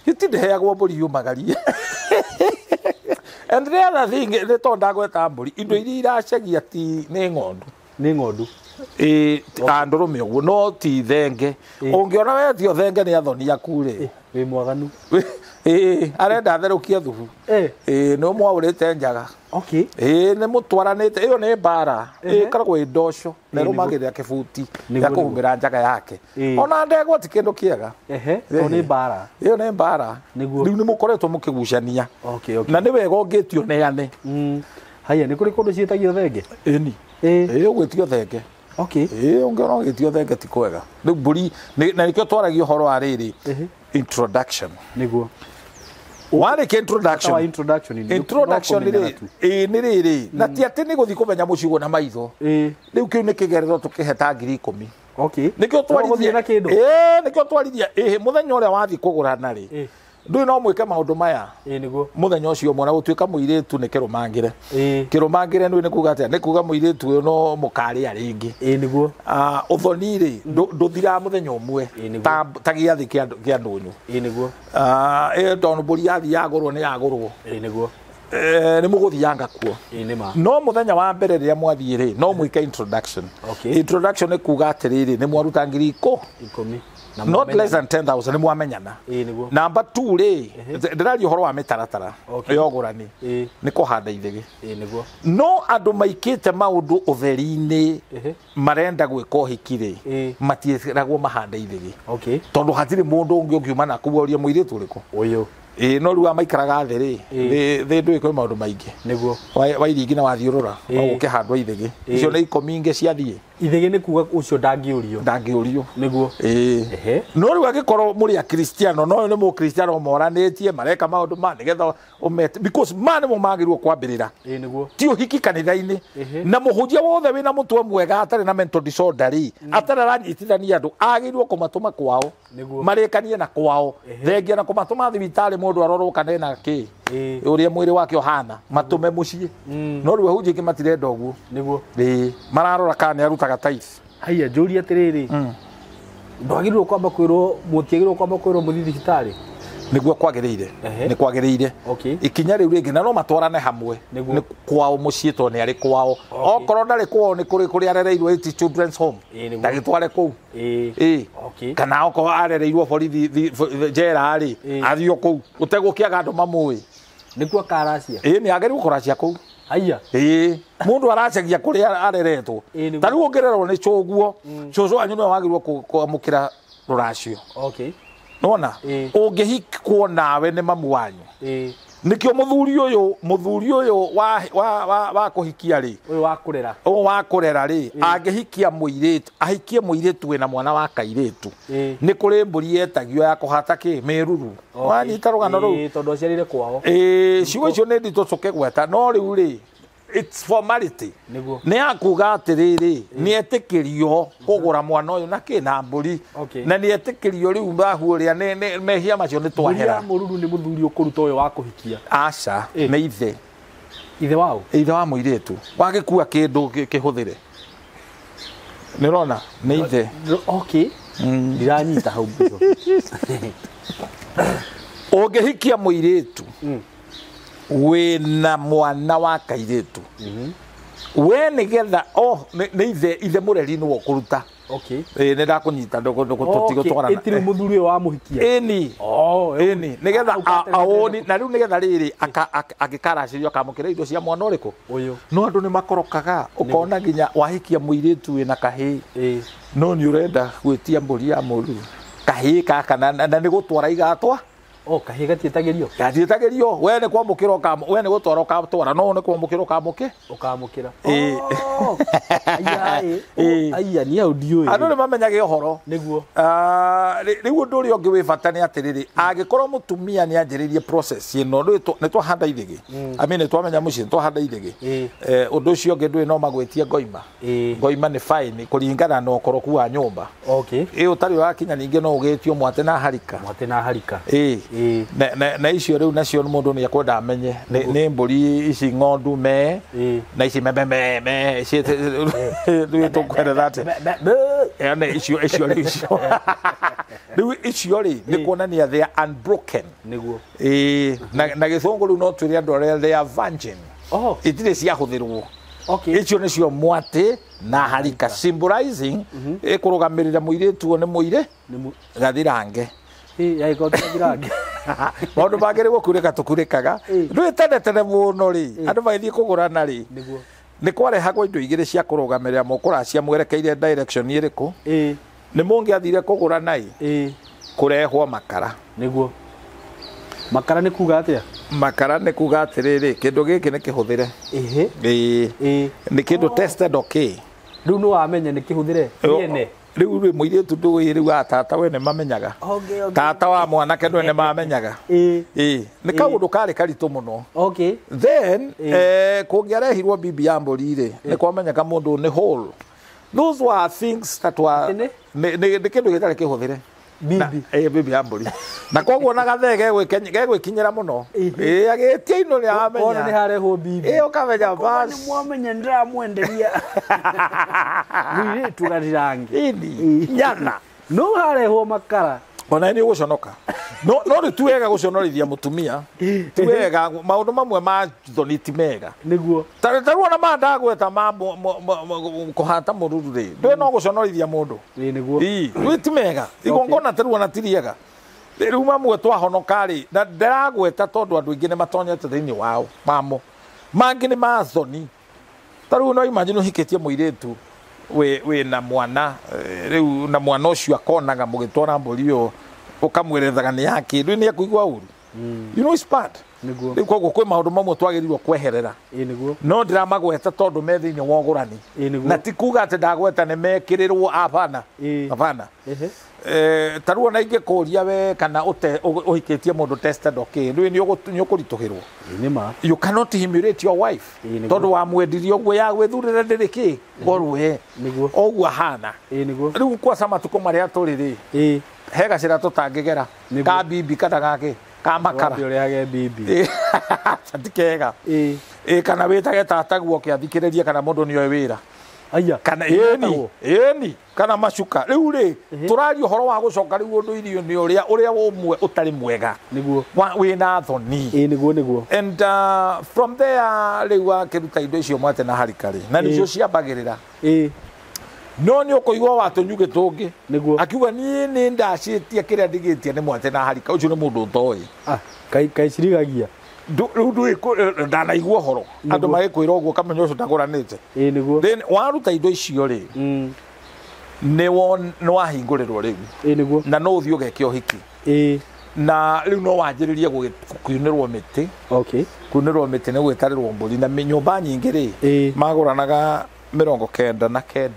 hiti ndeheagwo mburi yumagarie and the other thing the tonda gweta mburi indo iria iracegia ti ni ngondu andurume uguo no ti thenge ungiona wetio thenge ni athoni akure wi mwaganu arenda therukia thubu no mwaurite njaga okay ni mutwaranite iyo ni bara karagwo indosho na rumagirira kibuti ya kuhumbira njaga yake ona ndegwa ti kindu kiega iyo ni bara iyo ni bara riu ni mukoretwo mukigucania na ni wega ungitio neane haya ni kuri kundu cietagio thenge ni gwitio thenge Okay. Ungĩona gĩtio thenge ti kwega. Rĩu mbũri na nĩkĩo twaragio horo wa rĩrĩ. Introduction. Nĩguo. Warĩkia introduction. Introduction nĩ rĩrĩ. Na ti atĩ nĩ gũthiĩ kũmenya mũcigo na maitho. Rĩu kĩu nĩ kĩgerero tũkĩheta 10,000. Okay. Nĩkĩo twarithia na kĩndũ. Nĩkĩo twarithia mũthenya ũrĩa wathiĩ kũgũrana rĩ. Ndũĩ no mwĩke maũndũ maya. Nĩguo. Mũthenya ũcio mwana gũtuĩka mũirĩtu nĩ kĩrũmangĩre. Kĩrũmangĩre nĩ kuuga atĩa? Nĩ kuuga mũirĩtu ũyũ no mũkarĩa rĩngĩ. Nĩguo. Ũthoni rĩ ndũthiraga mũthenya ũmwe ta gĩathĩ kĩa ndũnyũ. Nĩguo. Tondũ mbũri yathiĩ yagũrwo nĩ yagũrwo. Nĩguo. Nĩ mũgũthianga kuo. No mũthenya wa mbere rĩrĩa mwathiĩ rĩ no mwĩke introduction. Introduction nĩ kuuga atĩrĩrĩ nĩ mwaruta 10,000. Not less than 10,000 nĩ mwamenyana. Number 2 rĩ ndĩraria ũhoro wa mĩtaratara ya ũgũrani nĩ kũhanda ithĩgĩ. No andũ maikĩte maũndũ ũtheri-inĩ marenda gwĩka ũhiki rĩ matiĩragwo mahanda ithĩgĩ. Tondũ hatirĩ mũndũ ũngĩ ũngiuma na kũũria mũirĩtu ũrĩkũ. No rĩu maikaraga thĩ rĩ thĩ ndũĩ kwĩ maũndũ maingĩ. Nĩguo. Wairingi na wathiũrũra no gũkĩhandwo ithĩgĩ. Icio nĩ ikũmi ingĩ ciathiĩ. Ithĩgĩ nĩ kuuga ũcio ndangĩũrio. Nĩguo. No rĩu angĩkorwo mũrĩ a Kristiano no ũyũ nĩ mũkristiano moranĩtie mareka maũndũ ma nĩgetha ũmete because ma nĩmo magĩrĩirwo kwambĩrĩra. Ti ũhiki kanitha-inĩ. Na mũhunjia wothe wĩna mũtwe mwega atarĩ na mental disorder rĩ atarĩ aranyitithania andũ agĩrĩirwo kũmatũma kwao marĩkanie na kwao thengia na kũmatũma thibitarĩ mũndũ arorwo kana ena kĩ ũrĩa mwĩrĩ wake ũhana matũme mũciĩ. No rĩu ahunjia aingĩ matirenda ũguo. Nĩguo. Mararora kana nĩ arutaga tithe. Haiya njũria atĩrĩrĩ ndwagĩrĩirwo kwamba kwĩrwo mũtiagĩrĩirwo kwamba kwĩrwo mũthiĩ thibitarĩ nĩguo kwagĩrĩire. Nĩ kwagĩrĩire. Ikinya rĩu rĩngĩ na no matwarane hamwe nĩ kwao mũciĩ tondũ nĩ arĩ kwao. Okorwo ndarĩ kwao nĩ kũrĩ arereirwo children's home ndagĩtware kũu. Kana okorwo arereirwo borithi njera rĩ athiĩ kũu ũtegũkĩaga andũ mamũĩ. Nĩkuo Kuracia. Nĩ agĩrĩirwo Kuracia kũu. Haiya. Mũndũ aracagia kũrĩa areretwo. Ta rĩu ũngĩrerwo nĩ cũguo cũcũ wanyu nĩwe wagĩrĩirwo kwamũkĩra Ruracio. Nona ũngĩhikwo nawe nĩ mamu wanyu. Nikio muthuri uyu wa kuhikia ri uyu wa kurera ri angihikia muiritu ahikie muiritu wina mwana wa kairitu ni kuri mburi yetagio ya kuhata ki miruru wanyita rugano ru tondu aciarire kwao ciugo icio ni nditucuke gweta no riu ri it's formality ni akuga atiriri ni etikirio kugura mwana uyu na kina mburi na ni etikirio riu mbahu ria ni mehia macio ni twahera mururu ni muthuri ukuruta uyu wa kuhikia aca ni ithe wao ithe wa muiritu wagikua kindu kihuthire ni rona ni ithe okay ndiranyita hau bizo ogehikia muiritu wena mwana wa kairitu we nigetha ni ithe mureri ni wokuruta okay ni ndakunyita ndoko tutigo twarana itiri muthuri wa muhikia eni eni nigetha aoni na riu nigetha riri agikaracirio akamukira indo cia mwana uriku uyu no andu ni makorokaga ukona nginya wahikia muiritu wina kahi no ni urenda gwitia mburi ya muru kahi kaka na ni gutwara igatwa kahiga tietagerio gatietagerio we ne kwamukira we ne gutwara ukatwara no ne kwamukira ukamukira aya ni audio andu ne mamenyage uhoro niguo riu ndu ri ongi wifatani atiriri agikorwo mutumia ni anjiririe process ino ne twahanda ithigi amene twamenya muci twahanda ithigi undu ucio ongi ndu no magwetie ngoima ni fine kuringana na ukoroku wa nyumba okay utari wakinya ninge no ugitio mwate na harika na icio riu nacio mundu ni akwenda amenye ni mburi ici ng'ondu me na ici me ici riu tukwenda that ne icio riu icio ri ni kuonania they are unbroken niguo na githungu riu no twiri andu aria they are virgin itire cia huthirwo okay icio ni cio mwate na harika symbolizing ikurugamirira muiritu ni muire gathirange yaikotagirange maundu magere gukurika tukurikaga ndwitendete muno ri andu magithii kugurana ri niguo ni kwarehagwo indo igire cia kurugamirira mukuracia mwerekeire direction iriku ni mungi athire kugurana kurehwo makara niguo makara ni kuga atia makara ni kuga atiriri kindu giki ni kihuthire ni kindu tested okay riu no amenya ni kihuthire yene riu ri muire tu ndui riu atata we ne mamenyaga tata wa mwana ke ne mamenyaga ni kaundu kari karitu muno then kungiarehirwo bibi ya mburi ri ni kwamenyaga mundu ni whole. Those were things that were ne kindu gitari kihuthire bibi bibi ya mburi na koguo na gathege gwikinyira muno agitia ino ni amenya ona ni hareho bibi ukamenya bas ni mwamenya ndiramwenderia mwire tugarirange nyana no hareho makara ona ni uguconoka no tuwega guconorithia mutumia tuwega maundu mamwe ma thoniti mega niguo taruona mandagweta mambo kuhata mururu ri ndwe no guconorithia mundu niguo ti mega igongona taruona tiriega riu mamwe twahonoka ri na ndaragweta tondu andu ingi ni matonyete thiini wao mamo mangi ni mathoni taru no imagine hikitie muiretu we na mwana riu na mwana ucio akonaga mugitwara mburi yo ukamwerethaga ni yake riu ni akuigwa uru you know it's bad niguo koguo kwi maundu mamwe twagirirwo kweherera niguo no ndiramagweta tondu me thiini wa ugurani na ti kuga ati ndagweta ni mekirirwo apana taruo na inge kuria we kana uhikitie mundu tested okay riu ni ukurituhirwo nima you cannot humiliate your wife tondu wa mwendirie ogwo ya gwithurira ndiriki gorwe niguo ogwo hana niguo riu kwa sama tukumaria turiri hega cira tutangigera ka bibi kana gake ka makara uriage bibi atikega kana witage tata guo kiathikiriria kana mundu ni oe wira aya kana eni kana macuka riu ri turari uhoro wa gucoka riu undu irio ni uria umwe utari mwega niguo wina thoni niguo and from there riu akiruta indo icio mwate na harikari na nicio ciambagirira no ni ukoigwa watunyuge tungi akiuga ni ndacitie kiria ndigitie ni mwate na harika ucio ni mundu utoi kai cirigagia ndu ndanaigua horo andu magikwira uguo kamenya ucio ndaguranite niguo then waruta indo icio ri ni wahingurirwo riu niguo na no uthio geke ohiki na riu no wanjiririe kuinirwo miti kuinirwo miti ni gwitarirwo mburi na nyumba nyingi ri maguranaga 99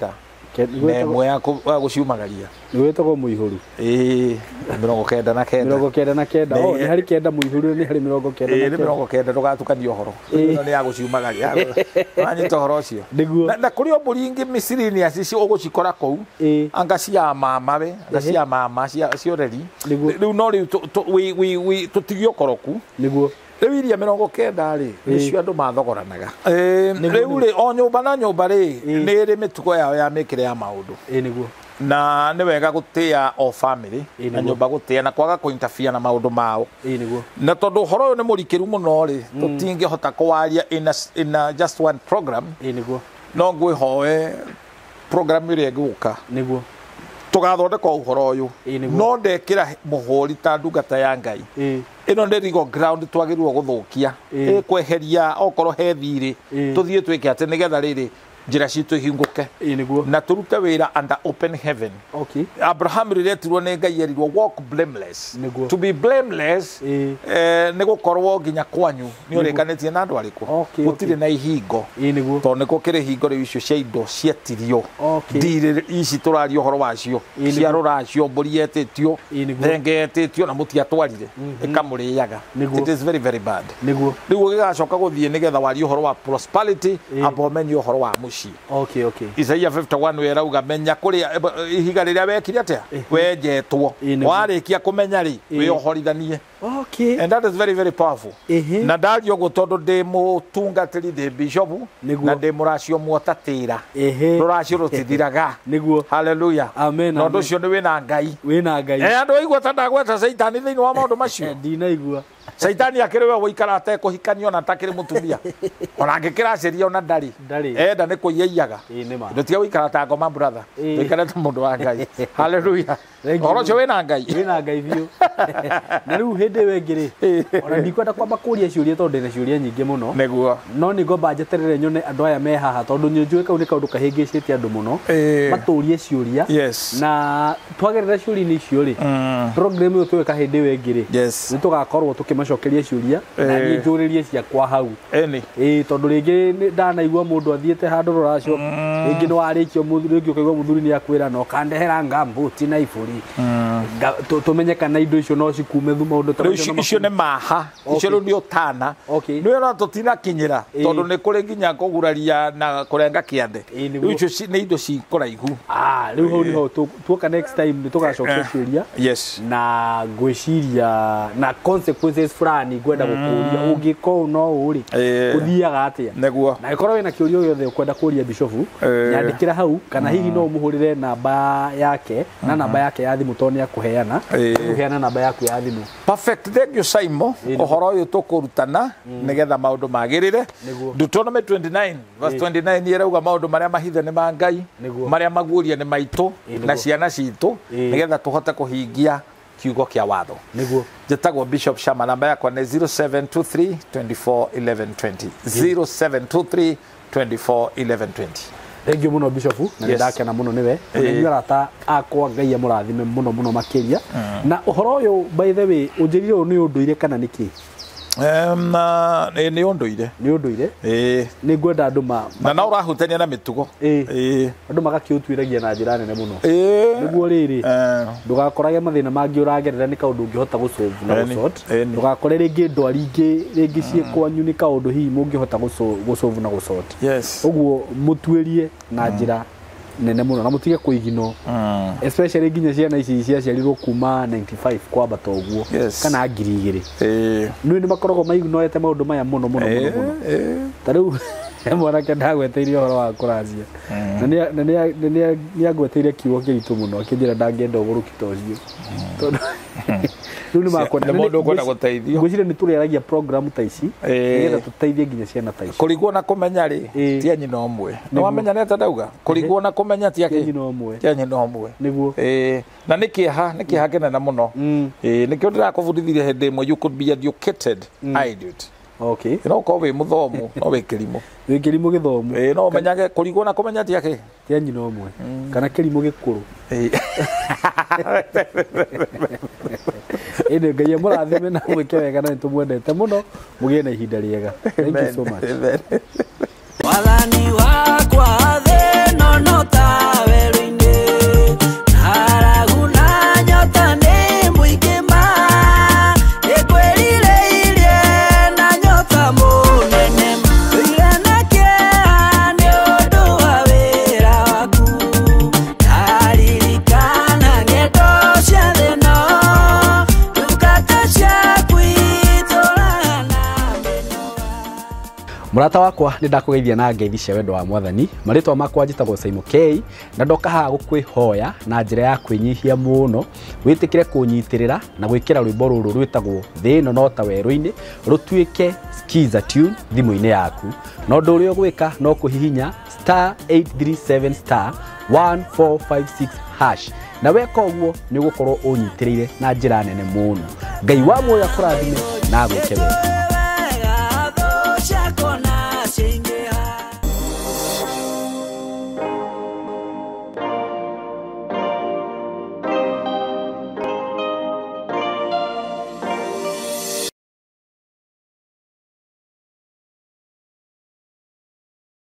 nemwe ya guciumagaria ni wetagwo muihuru 99 ni hari kenda muihuru ni hari 99 ndugatukanio horo no ni ya guciumagaria anyita horo ucio na kuri mburi ingi Misiri acici ugucikora kou anga cia mama we anga cia mama cia reri riu no riu tutigio koroku niguo riu iria 99 ri nicio andu mathogoranaga riu ri o nyumba na nyumba ri ni ri mitugo yao ya mikire ya maundu niguo na ni wega gutia o family na nyumba gutia na kwaga kuinterfere na maundu mao niguo na tondu horo uyu ni murikiru muno ri tutingihota kwaria in just one program niguo no ngwihoe program iri nguka niguo tugathondeka uhoro uyu no ndekira muhuri ta ndungata ya Ngai ino ndi rigo ground twagirirwo guthukia kweheria okoro he thiri tuthie twike ati nigetha riri njira citu ihinguke na turute wira under open heaven Abraham riretirwo ni Ngai erirwo walk blameless to be blameless ni gukorwo nginya kwanyu ni urikanitie na andu ariku gutire na ihingo to ni gukire hingo riu icio cia indo cietirio ndire ici turaria uhoro wacio cia Ruracio mburi yetitio thenge yetitio na mutiatwarire ikamuriaga it is very very bad riu gigacoka guthie nigetha wari uhoro wa prosperity abomenyo uhoro wa muci Isaia 51 werauga menya kuria ihiga riria wekire atia wejetwo warikia kumenya ri wiohorithanie and that is very very powerful na ndario go tondu ndi mutungatiri ndi bishop na ndi Ruracio muotatira Ruracio rutithiraga hallelujah amen no ndu cio ni wina Ngai andu igwa ta ndagweta Saitani thiini wa maundu macio ndinaigua Saitani akiriwe guikara ate kuhikanio na takiri mutumia ona ngikira ciria ona ndari enda ni kuiyaga ndutia guikara ta ngoma brother tuikara ta mundu wa Ngai hallelujah oro cio wina Ngai biu na riu hende wengire ona ndikwenda kwamba kuria ciuria tondu ndina ciuria nyingi muno neguo no ni ngomba njeterere nyone andu aya me haha tondu njui kau ni kaundu kahingicitie andu muno maturie ciuria na twagerera ciuria ni icio ri program yo tweka hende wengire ni tugakorwo tukimacokeria ciuria na ni njuririe cia kwa hau tondu ringi ndanaigua mundu athiete handu Ruracio ringi no arikio ringi ukaigua muthuri ni akwira no kandehera ngambuti na iburi tumenye kana indo icio no cikume thu maundu ta icio ne maha icio ni otana ni ona tutina kinyira tondu ni kuri nginya kuguraria na kurenga kiande icio ni indo ci kuraihu riu ho ni ho tuoka next time ni tugacokia ciuria na gwiciria na consequences fulani gwenda gukuria ungiko no uri uthiaga atia neguo na ikorwo wina kiuria yothe ukwenda kuria bishofu nyandikira hau kana hihi no umuhurire namba yake na namba yake ya thimu toni akuheana namba yaku ya thimu perfect. Thank you SYMO ohoro uyu tukurutana nigetha maundu magirire Deuteronomy 29 verse 29 yerauga maundu maria mahithe ni ma Ngai maria maguuria ni maitu na ciana citu nigetha tuhote kuhingia kiugo kia watho niguo jetagwo Bishop Shama. Namba yakwa ni 0723 24 11 20 0723 24 11 20. Thank you muno Bishop na ndakena muno niwe ni arata akwa Ngai amurathime muno makiria na uhoro uyu by the way unjirire ni unduire kana niki ni unduire ni ngwenda andu na urahutania na mitugo andu magakiutuiragia na njira nene muno niguo riri ndugakorage mathina mangi uragerera ni kaundu ungihota gusolve na gusort ndugakore ringi ndwari ringi ciekwanyu ni kaundu hihi mungihota gusolve na gusort uguo mutuirie na njira nene muno na mutige kuigino especially nginya ciana ici ciaciarirwo kuma 95 kwa bata uguo kana ngiri 2 ni makoragwo maignoete maundu maya muno tariu mwanake ndagweteirie horo wa Kuracia na ni agweteirie kiugo kiritu muno akijira ndangenda uguruki tocio tondu ni makwenda mundu kwenda guteithio gwicire ni tureragia program ta ici nigetha tuteithie nginya ciana ta ici kurigwo na kumenya ri ti anyi no mwe no wamenya neta ndauga kurigwo na kumenya ti anyi no mwe niguo na nikiha kenena muno nikio ndirakubundithirie hindi imwe you could be educated idiot no ko we muthomu no we kirimo githomu no menyage kurigwo na kumenya ti ake ti anyi no mwe kana kirimo gikuru ene Ngai amurathime na mwike wega na nitumwendete muno mugie na ihinda riega. Thank you so much. Walani wakwa the no tawerine haraguna nyota ne muigema ekwelile ile na nyota munene ile nake ni odo wawera waku alirikana ngedo cia theno dukata cia kwitolana menoa. Murata wakwa ni ndakugeithia na ngeithi cia wendo wa Mwathani. Maritwa makwa njitagwo SYMO K na ndoka haha gukwihoya na njira ya kwinyihia muno witikire kunyitirira na gwikira rwimbo ruru rwitagwo thino no ta weru-ini rutuike skiza tune thimu-ini yaku. No ndu uria gwika no kuhihinya *837 *1456 hash na weka uguo ni ugukorwo unyitirire na njira nene muno. Ngai wa muoyo akurathime na gwike wega.